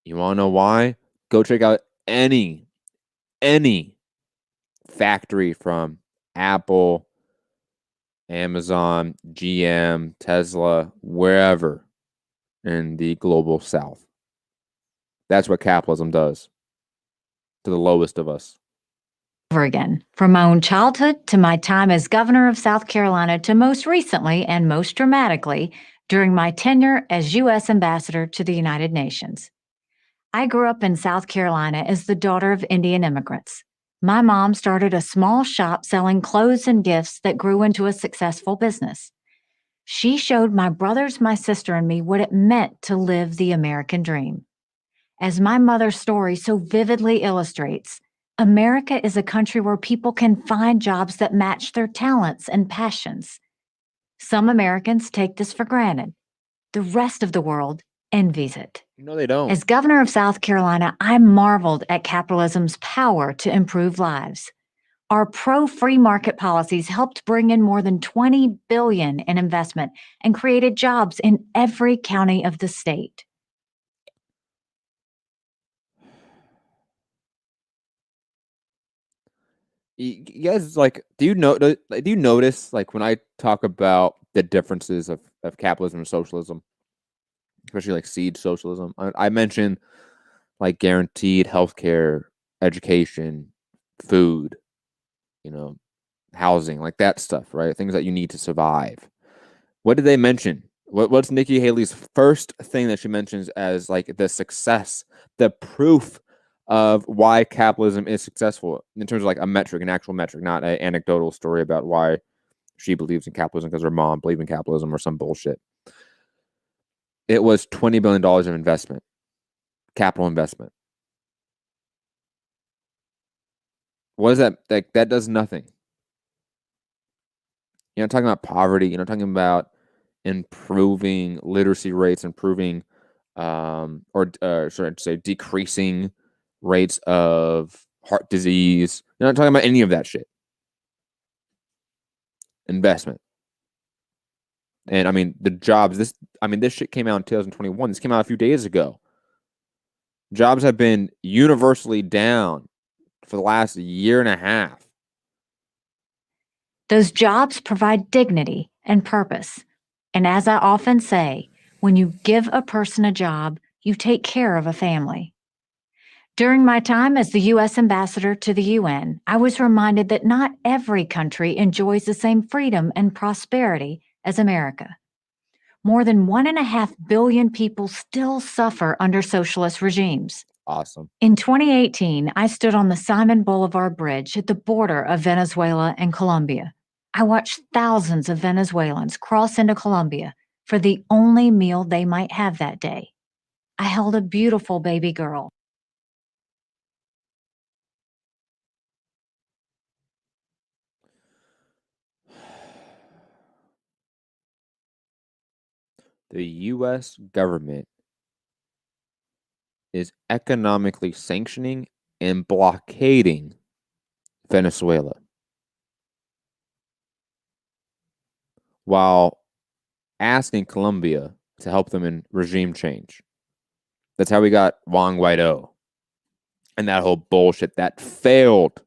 You want to know why? Go check out any factory from Apple, Amazon, GM, Tesla, wherever in the global south. That's what capitalism does to the lowest of us.
Over again, from my own childhood to my time as governor of South Carolina to most recently and most dramatically during my tenure as U.S. ambassador to the United Nations. I grew up in South Carolina as the daughter of Indian immigrants. My mom started a small shop selling clothes and gifts that grew into a successful business. She showed my brothers, my sister, and me what it meant to live the American dream. As my mother's story so vividly illustrates, America is a country where people can find jobs that match their talents and passions. Some Americans take this for granted. The rest of the world envies it.
No, they don't.
As governor of South Carolina, I marveled at capitalism's power to improve lives. Our pro-free market policies helped bring in more than $20 billion in investment and created jobs in every county of the state.
You guys, like, do you notice, like, when I talk about the differences of capitalism and socialism, especially like siege socialism, I mention like guaranteed healthcare, education, food, housing, like that stuff, right? Things that you need to survive. What did they mention? What's Nikki Haley's first thing that she mentions as like the success, the proof of why capitalism is successful in terms of like a metric, an actual metric, not an anecdotal story about why she believes in capitalism because her mom believed in capitalism or some bullshit. It was $20 billion of investment, capital investment. What is that? Like, that does nothing. You're not talking about poverty. You're not talking about improving literacy rates, improving, decreasing rates of heart disease. You're not talking about any of that shit. Investment. And I mean, the jobs, this shit came out in 2021. This came out a few days ago. Jobs have been universally down for the last year and a half.
Those jobs provide dignity and purpose. And as I often say, when you give a person a job, you take care of a family. During my time as the U.S. ambassador to the UN, I was reminded that not every country enjoys the same freedom and prosperity as America. More than 1.5 billion people still suffer under socialist regimes.
Awesome.
In 2018, I stood on the Simon Bolivar Bridge at the border of Venezuela and Colombia. I watched thousands of Venezuelans cross into Colombia for the only meal they might have that day. I held a beautiful baby girl.
The U.S. government is economically sanctioning and blockading Venezuela while asking Colombia to help them in regime change. That's how we got Juan Guaido and that whole bullshit that failed.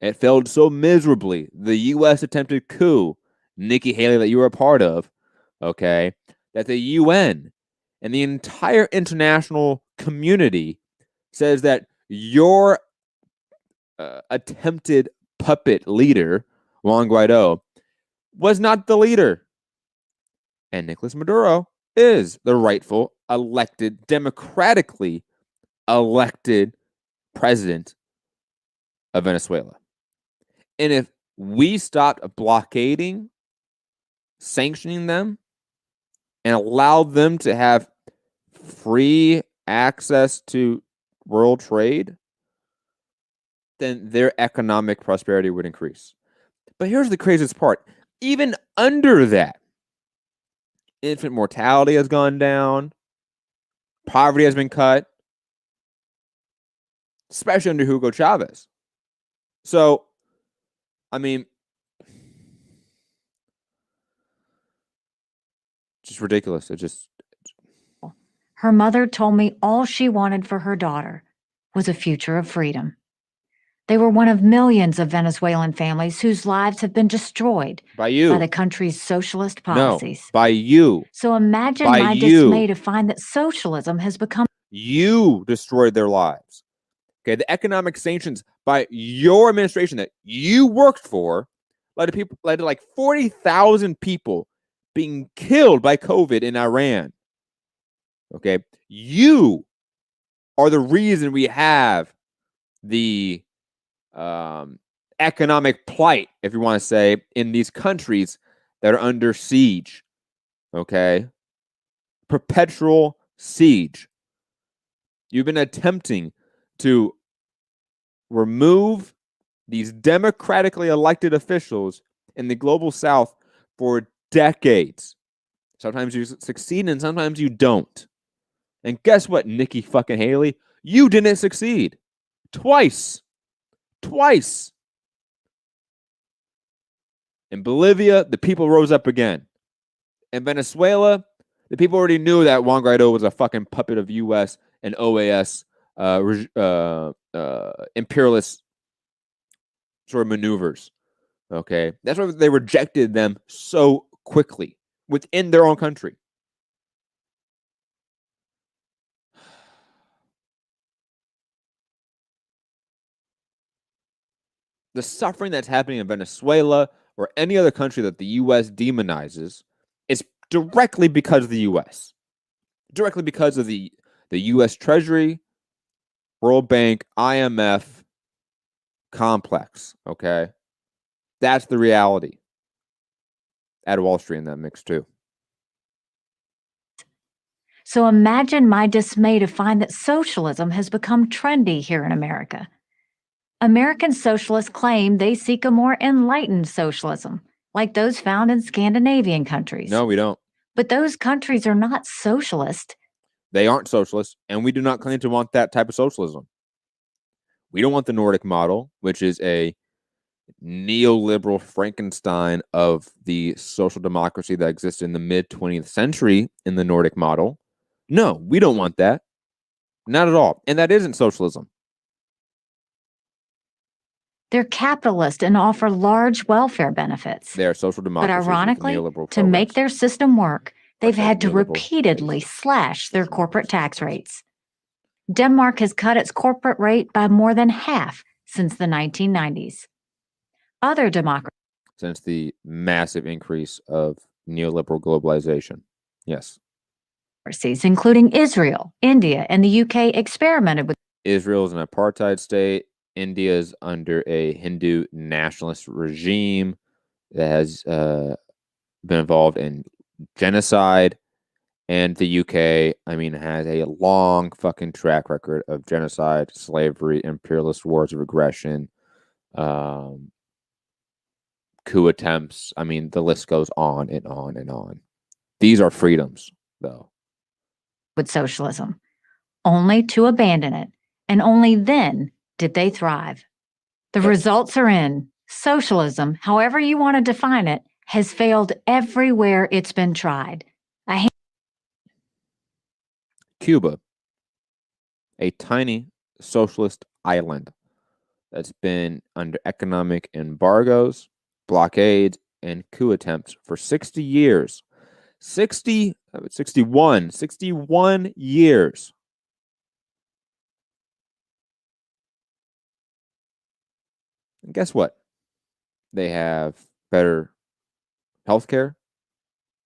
It failed so miserably. The U.S. attempted coup, Nikki Haley, that you were a part of, okay, that the UN and the entire international community says that your attempted puppet leader, Juan Guaido, was not the leader. And Nicolas Maduro is the rightful, elected, democratically elected president of Venezuela. And if we stopped blockading, sanctioning them, and allowed them to have free access to world trade, then their economic prosperity would increase. But here's the craziest part. Even under that, infant mortality has gone down, poverty has been cut, especially under Hugo Chavez. So, I mean, just ridiculous. It just...
Her mother told me all she wanted for her daughter was a future of freedom. They were one of millions of Venezuelan families whose lives have been destroyed
by
the country's socialist policies.
No, by you.
So imagine my dismay to find that socialism has become...
You destroyed their lives. Okay, the economic sanctions by your administration that you worked for led to like 40,000 people being killed by COVID in Iran. Okay, you are the reason we have the economic plight, if you want to say, in these countries that are under siege. Okay, perpetual siege. You've been attempting to remove these democratically elected officials in the global south for decades. Sometimes you succeed and sometimes you don't. And guess what, Nikki fucking Haley? You didn't succeed. Twice. In Bolivia, the people rose up again. In Venezuela, the people already knew that Juan Guaido was a fucking puppet of U.S. and OAS imperialist sort of maneuvers. Okay, that's why they rejected them so quickly within their own country. The suffering that's happening in Venezuela or any other country that the U.S. demonizes is directly because of the U.S. Directly because of the U.S. Treasury, World Bank, IMF complex, okay? That's the reality. Add Wall Street in that mix too.
So imagine my dismay to find that socialism has become trendy here in America. American socialists claim they seek a more enlightened socialism, like those found in Scandinavian countries.
No, we don't.
But those countries are not socialist.
They aren't socialist, and we do not claim to want that type of socialism. We don't want the Nordic model, which is a neoliberal Frankenstein of the social democracy that existed in the mid-20th century in the Nordic model. No, we don't want that. Not at all. And that isn't socialism.
They're capitalist and offer large welfare benefits.
They are social democracies.
But ironically, to make their system work, they've had to repeatedly slash their corporate tax rates. Denmark has cut its corporate rate by more than half since the 1990s. Other democracies...
Since the massive increase of neoliberal globalization. Yes.
Including Israel, India, and the UK experimented with.
Israel is an apartheid state. India is under a Hindu nationalist regime that has been involved in genocide. And the UK, I mean, has a long fucking track record of genocide, slavery, imperialist wars of aggression, coup attempts. I mean, the list goes on and on and on. These are freedoms, though.
With socialism, only to abandon it, and only then did they thrive. The results are in. Socialism, however you want to define it, has failed everywhere it's been tried.
Cuba, a tiny socialist island that's been under economic embargoes, blockades, and coup attempts for 60 years. 61 years. And guess what? They have better healthcare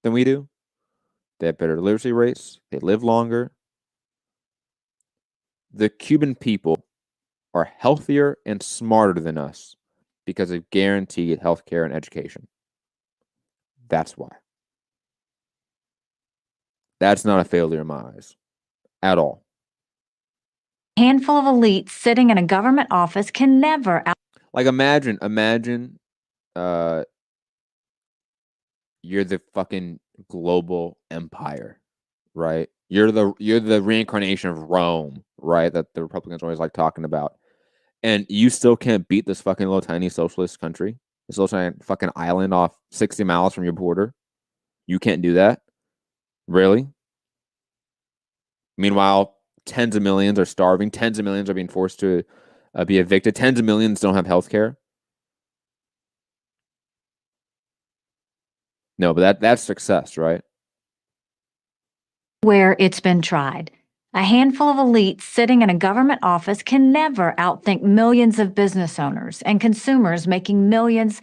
than we do. They have better literacy rates. They live longer. The Cuban people are healthier and smarter than us because of guaranteed healthcare and education. That's why. That's not a failure in my eyes at all.
A handful of elites sitting in a government office can never
like imagine you're the fucking global empire, right? You're the reincarnation of Rome, right? That the Republicans always like talking about. And you still can't beat this fucking little tiny socialist country, this little tiny fucking island off 60 miles from your border. You can't do that? Really? Meanwhile, tens of millions are starving. Tens of millions are being forced to be evicted. Tens of millions don't have health care. No, but that's success, right?
Where it's been tried. A handful of elites sitting in a government office can never outthink millions of business owners and consumers making millions.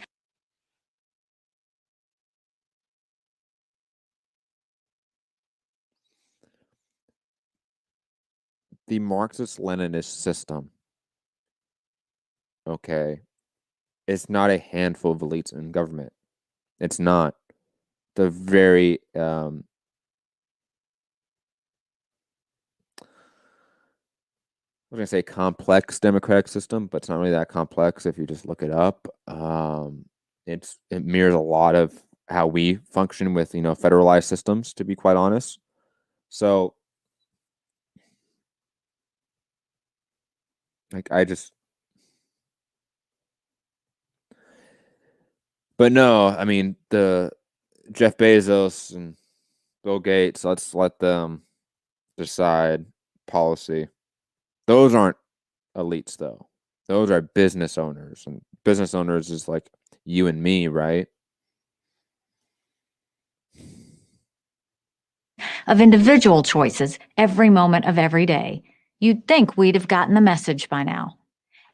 The Marxist-Leninist system, okay, it's not a handful of elites in government. It's not. The very I was gonna say complex democratic system, but it's not really that complex if you just look it up. It mirrors a lot of how we function with federalized systems, to be quite honest. So, like, but no, I mean the Jeff Bezos and Bill Gates. Let's let them decide policy. Those aren't elites, though. Those are business owners, and business owners is like you and me, right?
Of individual choices every moment of every day. You'd think we'd have gotten the message by now.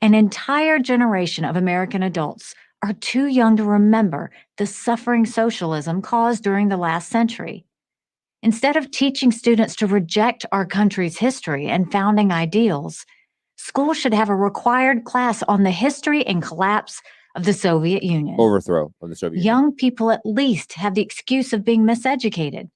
An entire generation of American adults are too young to remember the suffering socialism caused during the last century. Instead of teaching students to reject our country's history and founding ideals, schools should have a required class on the history and collapse of the Soviet Union.
Overthrow of the Soviet Union.
Young people at least have the excuse of being miseducated.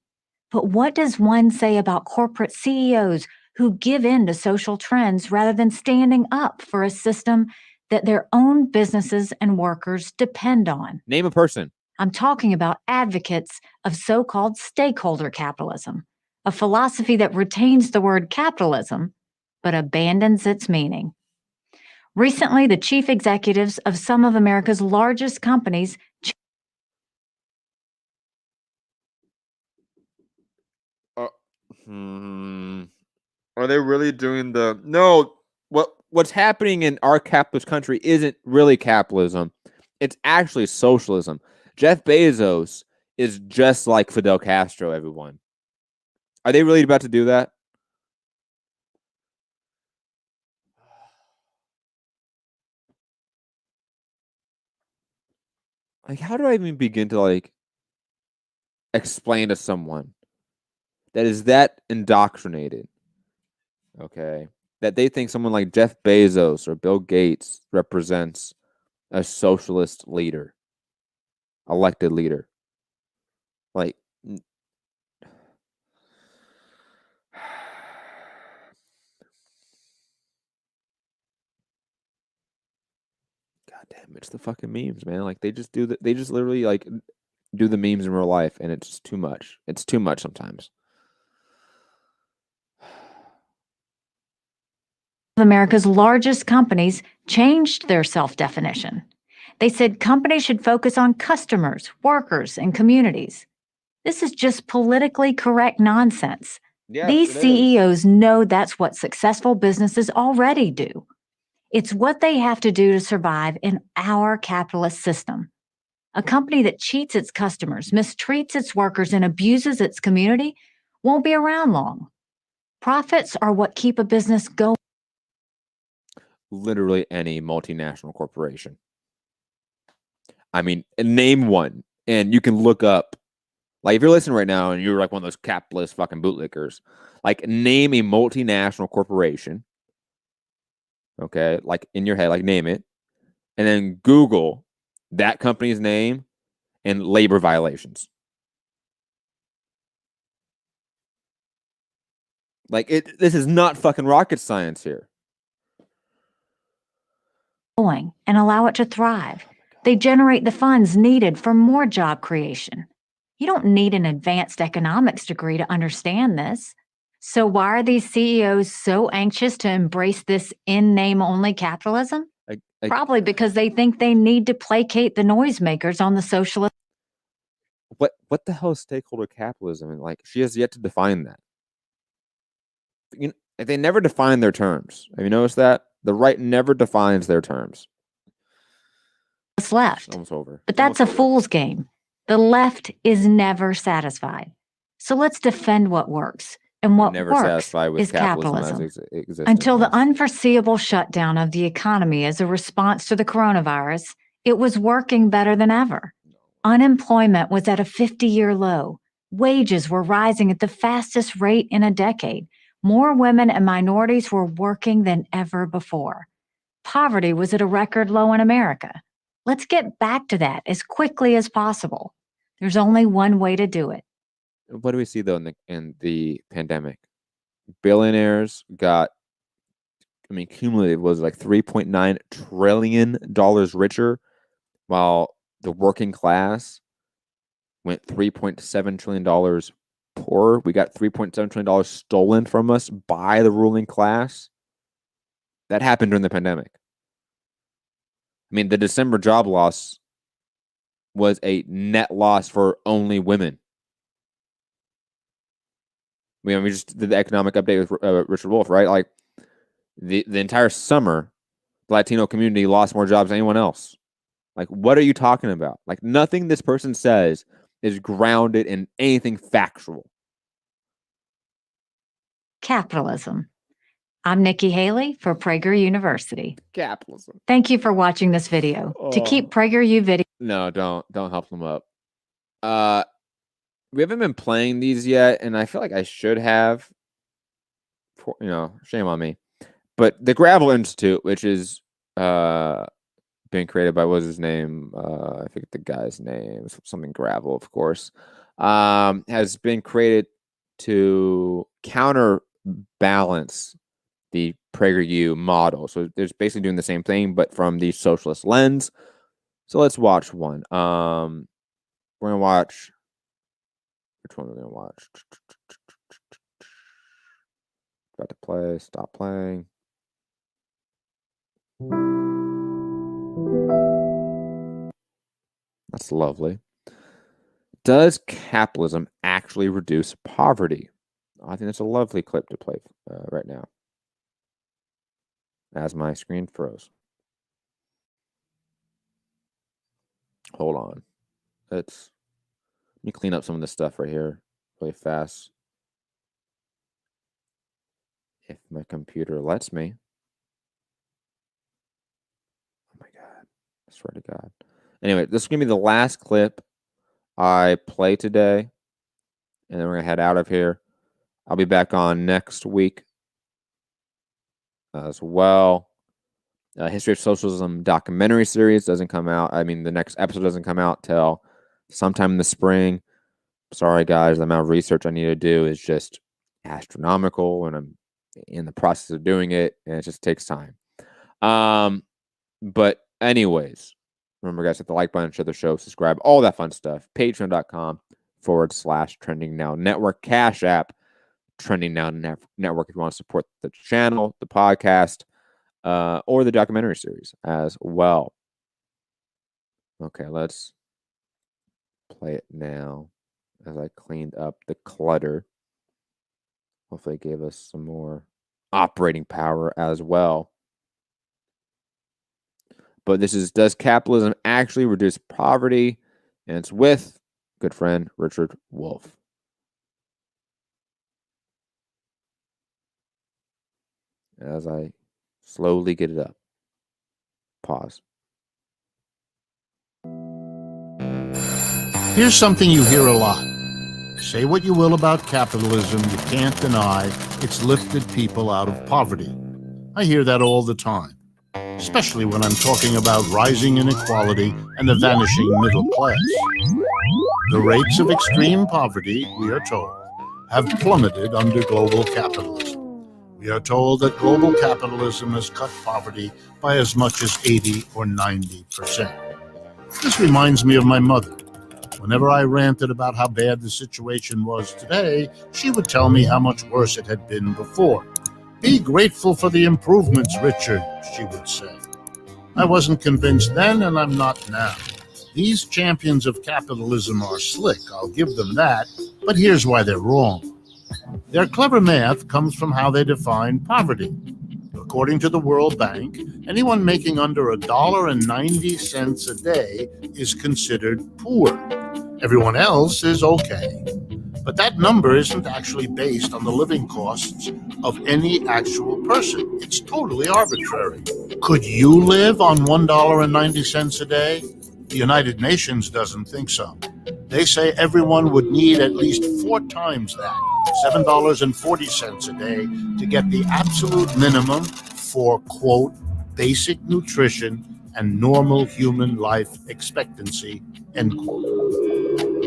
But what does one say about corporate CEOs who give in to social trends rather than standing up for a system that their own businesses and workers depend on?
Name a person.
I'm talking about advocates of so-called stakeholder capitalism, a philosophy that retains the word capitalism, but abandons its meaning. Recently, the chief executives of some of America's largest companies
Are they really doing the no? What's happening in our capitalist country isn't really capitalism. It's actually socialism. Jeff Bezos is just like Fidel Castro, everyone. Are they really about to do that? Like, how do I even begin to explain to someone that is that indoctrinated, okay, that they think someone like Jeff Bezos or Bill Gates represents a socialist leader, elected leader. Like, God damn, it's the fucking memes, man. Like they just they just literally like do the memes in real life, and it's too much. It's too much sometimes.
America's largest companies changed their self-definition. They said companies should focus on customers, workers, and communities. This is just politically correct nonsense.
Yes,
These CEOs know that's what successful businesses already do. It's what they have to do to survive in our capitalist system. A company that cheats its customers, mistreats its workers, and abuses its community won't be around long. Profits are what keep a business going.
Literally any multinational corporation. I mean, name one, and you can look up. Like, if you're listening right now and you're like one of those capitalist fucking bootlickers, like, name a multinational corporation. Okay, like in your head, like name it, and then Google that company's name and labor violations. Like this is not fucking rocket science here.
And allow it to thrive. They generate the funds needed for more job creation. You don't need an advanced economics degree to understand this. So why are these CEOs so anxious to embrace this in-name-only capitalism? Probably because they think they need to placate the noisemakers on the socialist.
What the hell is stakeholder capitalism? And like, she has yet to define that. You know, they never define their terms. Have you noticed that? The right never defines their terms.
It's left.
It's almost over.
But that's a fool's game. The left is never satisfied. So let's defend what works. And what
never
works
satisfied with
is capitalism.
Existence.
Until the unforeseeable shutdown of the economy as a response to the coronavirus, it was working better than ever. Unemployment was at a 50-year low. Wages were rising at the fastest rate in a decade. More women and minorities were working than ever before. Poverty was at a record low in America. Let's get back to that as quickly as possible. There's only one way to do it.
What do we see though in the pandemic? Billionaires got, I mean, cumulative was like $3.9 trillion richer, while the working class went $3.7 trillion poorer. We got $3.7 trillion stolen from us by the ruling class. That happened during the pandemic. I mean, the December job loss was a net loss for only women. I mean, we just did the economic update with Richard Wolff, right? Like, the entire summer, the Latino community lost more jobs than anyone else. Like, what are you talking about? Like, nothing this person says is grounded in anything factual.
Capitalism. I'm Nikki Haley for Prager University.
Capitalism.
Thank you for watching this video. To keep PragerU video.
No, don't help them up. We haven't been playing these yet, and I feel like I should have. You know, shame on me. But the Gravel Institute, which is being created by, what was his name? I forget the guy's name. Something Gravel, of course. Has been created to counterbalance the PragerU model. So there's basically doing the same thing, but from the socialist lens. So let's watch one. We're gonna watch. Which one are we gonna watch? About to play. Stop playing. That's lovely. Does capitalism actually reduce poverty? I think that's a lovely clip to play right now. As my screen froze. Hold on. Let me clean up some of this stuff right here really fast. If my computer lets me. Oh my God. I swear to God. Anyway, this is going to be the last clip I play today. and then we're going to head out of here. I'll be back on next week as well. History of Socialism documentary series doesn't come out. I mean, the next episode doesn't come out till sometime in the spring. Sorry, guys. The amount of research I need to do is just astronomical, and I'm in the process of doing it, and it just takes time. But anyways, remember, guys, hit the like button, share the show, subscribe, all that fun stuff. Patreon.com/Trending Now Network. Cash App, Trending Now Network, if you want to support the channel, the podcast, or the documentary series as well. Okay, let's play it now as I cleaned up the clutter. Hopefully it gave us some more operating power as well. But this is, does capitalism actually reduce poverty? And it's with good friend Richard Wolff. As I slowly get it up. Pause.
Here's something you hear a lot. Say what you will about capitalism, you can't deny it's lifted people out of poverty. I hear that all the time, especially when I'm talking about rising inequality and the vanishing middle class. The rates of extreme poverty, we are told, have plummeted under global capitalism. We are told that global capitalism has cut poverty by as much as 80 or 90%. This reminds me of my mother. Whenever I ranted about how bad the situation was today, she would tell me how much worse it had been before. Be grateful for the improvements, Richard, she would say. I wasn't convinced then, and I'm not now. These champions of capitalism are slick, I'll give them that, but here's why they're wrong. Their clever math comes from how they define poverty. According to the World Bank, anyone making under $1.90 a day is considered poor. Everyone else is okay. But that number isn't actually based on the living costs of any actual person. It's totally arbitrary. Could you live on $1.90 a day? The United Nations doesn't think so. They say everyone would need at least 4 times that, $7.40 a day, to get the absolute minimum for, quote, basic nutrition and normal human life expectancy, end quote.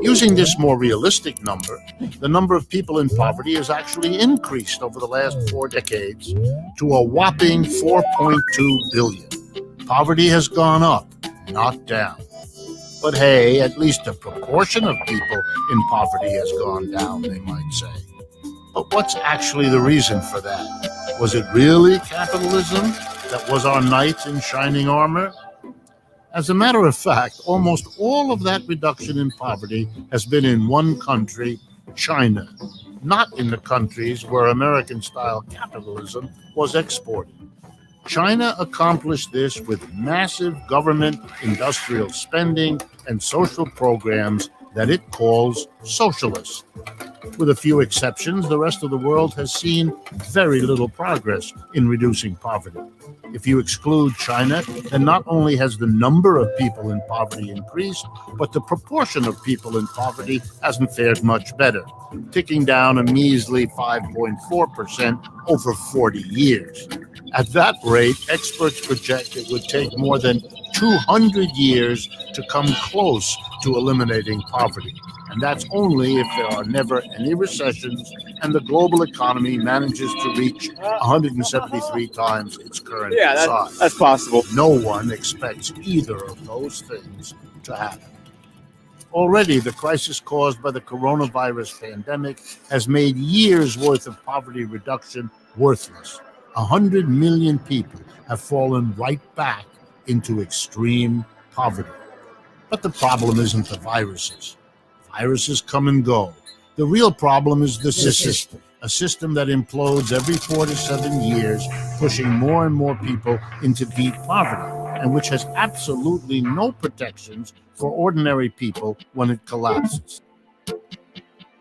Using this more realistic number, the number of people in poverty has actually increased over the last 4 decades to a whopping 4.2 billion. Poverty has gone up, not down. But hey, at least the proportion of people in poverty has gone down, they might say. But what's actually the reason for that? Was it really capitalism that was our knight in shining armor? As a matter of fact, almost all of that reduction in poverty has been in one country, China, not in the countries where American-style capitalism was exported. China accomplished this with massive government industrial spending and social programs that it calls socialist. With a few exceptions, the rest of the world has seen very little progress in reducing poverty. If you exclude China, then not only has the number of people in poverty increased, but the proportion of people in poverty hasn't fared much better, ticking down a measly 5.4% over 40 years. At that rate, experts project it would take more than 200 years to come close to eliminating poverty. And that's only if there are never any recessions and the global economy manages to reach 173 times its current size.
That's possible.
No one expects either of those things to happen. Already, the crisis caused by the coronavirus pandemic has made years' worth of poverty reduction worthless. 100 million people have fallen right back into extreme poverty. But the problem isn't the viruses. Viruses come and go. The real problem is the system, a system that implodes every 4 to 7 years, pushing more and more people into deep poverty, and which has absolutely no protections for ordinary people when it collapses.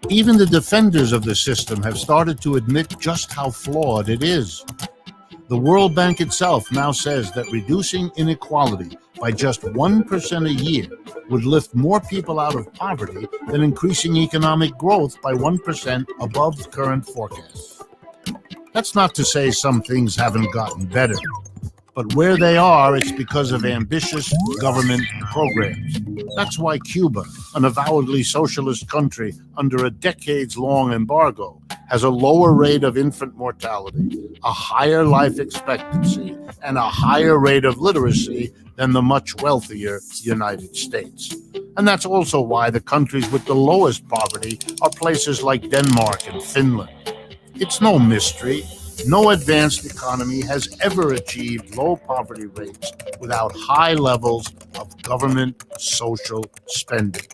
Even the defenders of the system have started to admit just how flawed it is. The World Bank itself now says that reducing inequality by just 1% a year would lift more people out of poverty than increasing economic growth by 1% above current forecasts. That's not to say some things haven't gotten better, but where they are, it's because of ambitious government programs. That's why Cuba, an avowedly socialist country under a decades-long embargo, has a lower rate of infant mortality, a higher life expectancy, and a higher rate of literacy than the much wealthier United States. And that's also why the countries with the lowest poverty are places like Denmark and Finland. It's no mystery. No advanced economy has ever achieved low poverty rates without high levels of government social spending.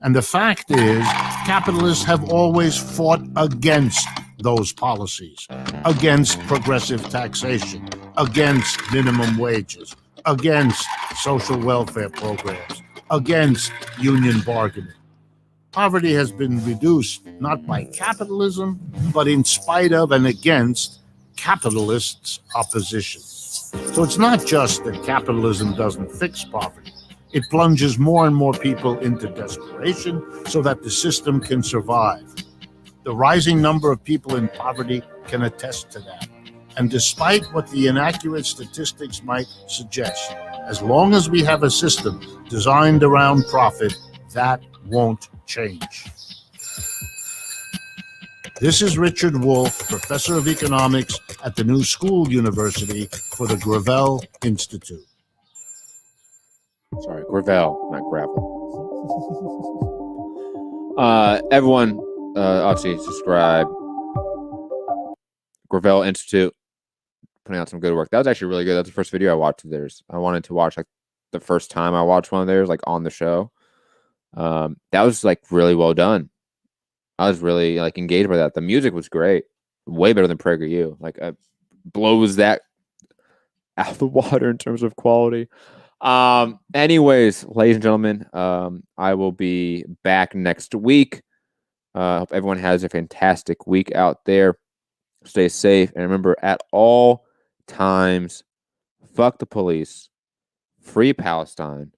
And the fact is, capitalists have always fought against those policies, against progressive taxation, against minimum wages, against social welfare programs, against union bargaining. Poverty has been reduced not by capitalism, but in spite of and against capitalists' opposition. So it's not just that capitalism doesn't fix poverty. It plunges more and more people into desperation so that the system can survive. The rising number of people in poverty can attest to that. And despite what the inaccurate statistics might suggest, as long as we have a system designed around profit, that won't change. This is Richard Wolff, professor of economics at the New School University for the Gravel Institute.
Sorry, Gravel, not gravel. Everyone, obviously subscribe. Gravel Institute, putting out some good work. That was actually really good. That's the first video I watched of theirs. I wanted to watch like the first time I watched one of theirs, like on the show. That was like really well done. I was really like engaged by that. The music was great, way better than PragerU. Like blows that out of the water in terms of quality. Anyways, ladies and gentlemen, I will be back next week. Hope everyone has a fantastic week out there. Stay safe, and remember, at all times, fuck the police, free Palestine,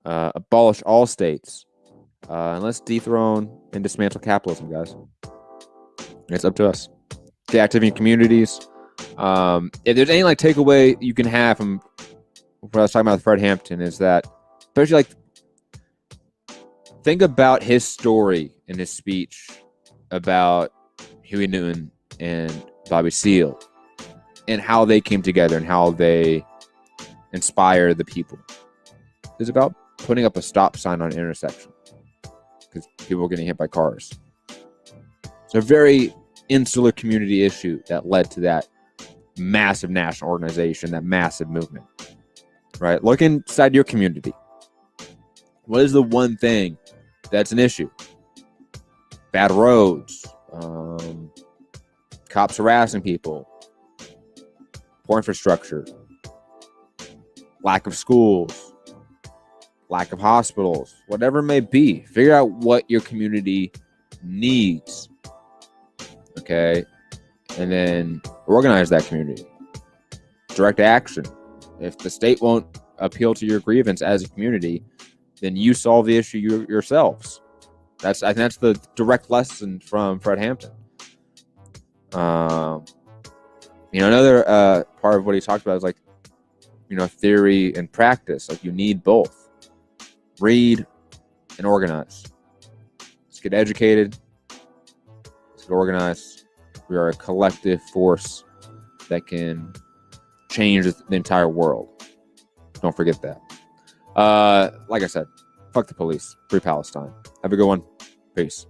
abolish all states, and let's dethrone and dismantle capitalism, guys. It's up to us. Stay active in communities. If there's any like takeaway you can have from what I was talking about with Fred Hampton, is that, especially like, think about his story in his speech about Huey Newton and Bobby Seale and how they came together and how they inspired the people. It's about putting up a stop sign on an intersection because people were getting hit by cars. It's a very insular community issue that led to that massive national organization, that massive movement. Right? Look inside your community. What is the one thing that's an issue? Bad roads, cops harassing people, poor infrastructure, lack of schools, lack of hospitals, whatever it may be. Figure out what your community needs. Okay? And then organize that community. Direct action. If the state won't appeal to your grievance as a community, then you solve the issue yourselves. I think that's the direct lesson from Fred Hampton. Another part of what he talked about is like, theory and practice. Like, you need both. Read and organize. Let's get educated. Let's get organized. We are a collective force that can change the entire world. Don't forget that. Like I said, fuck the police. Free Palestine. Have a good one. Peace.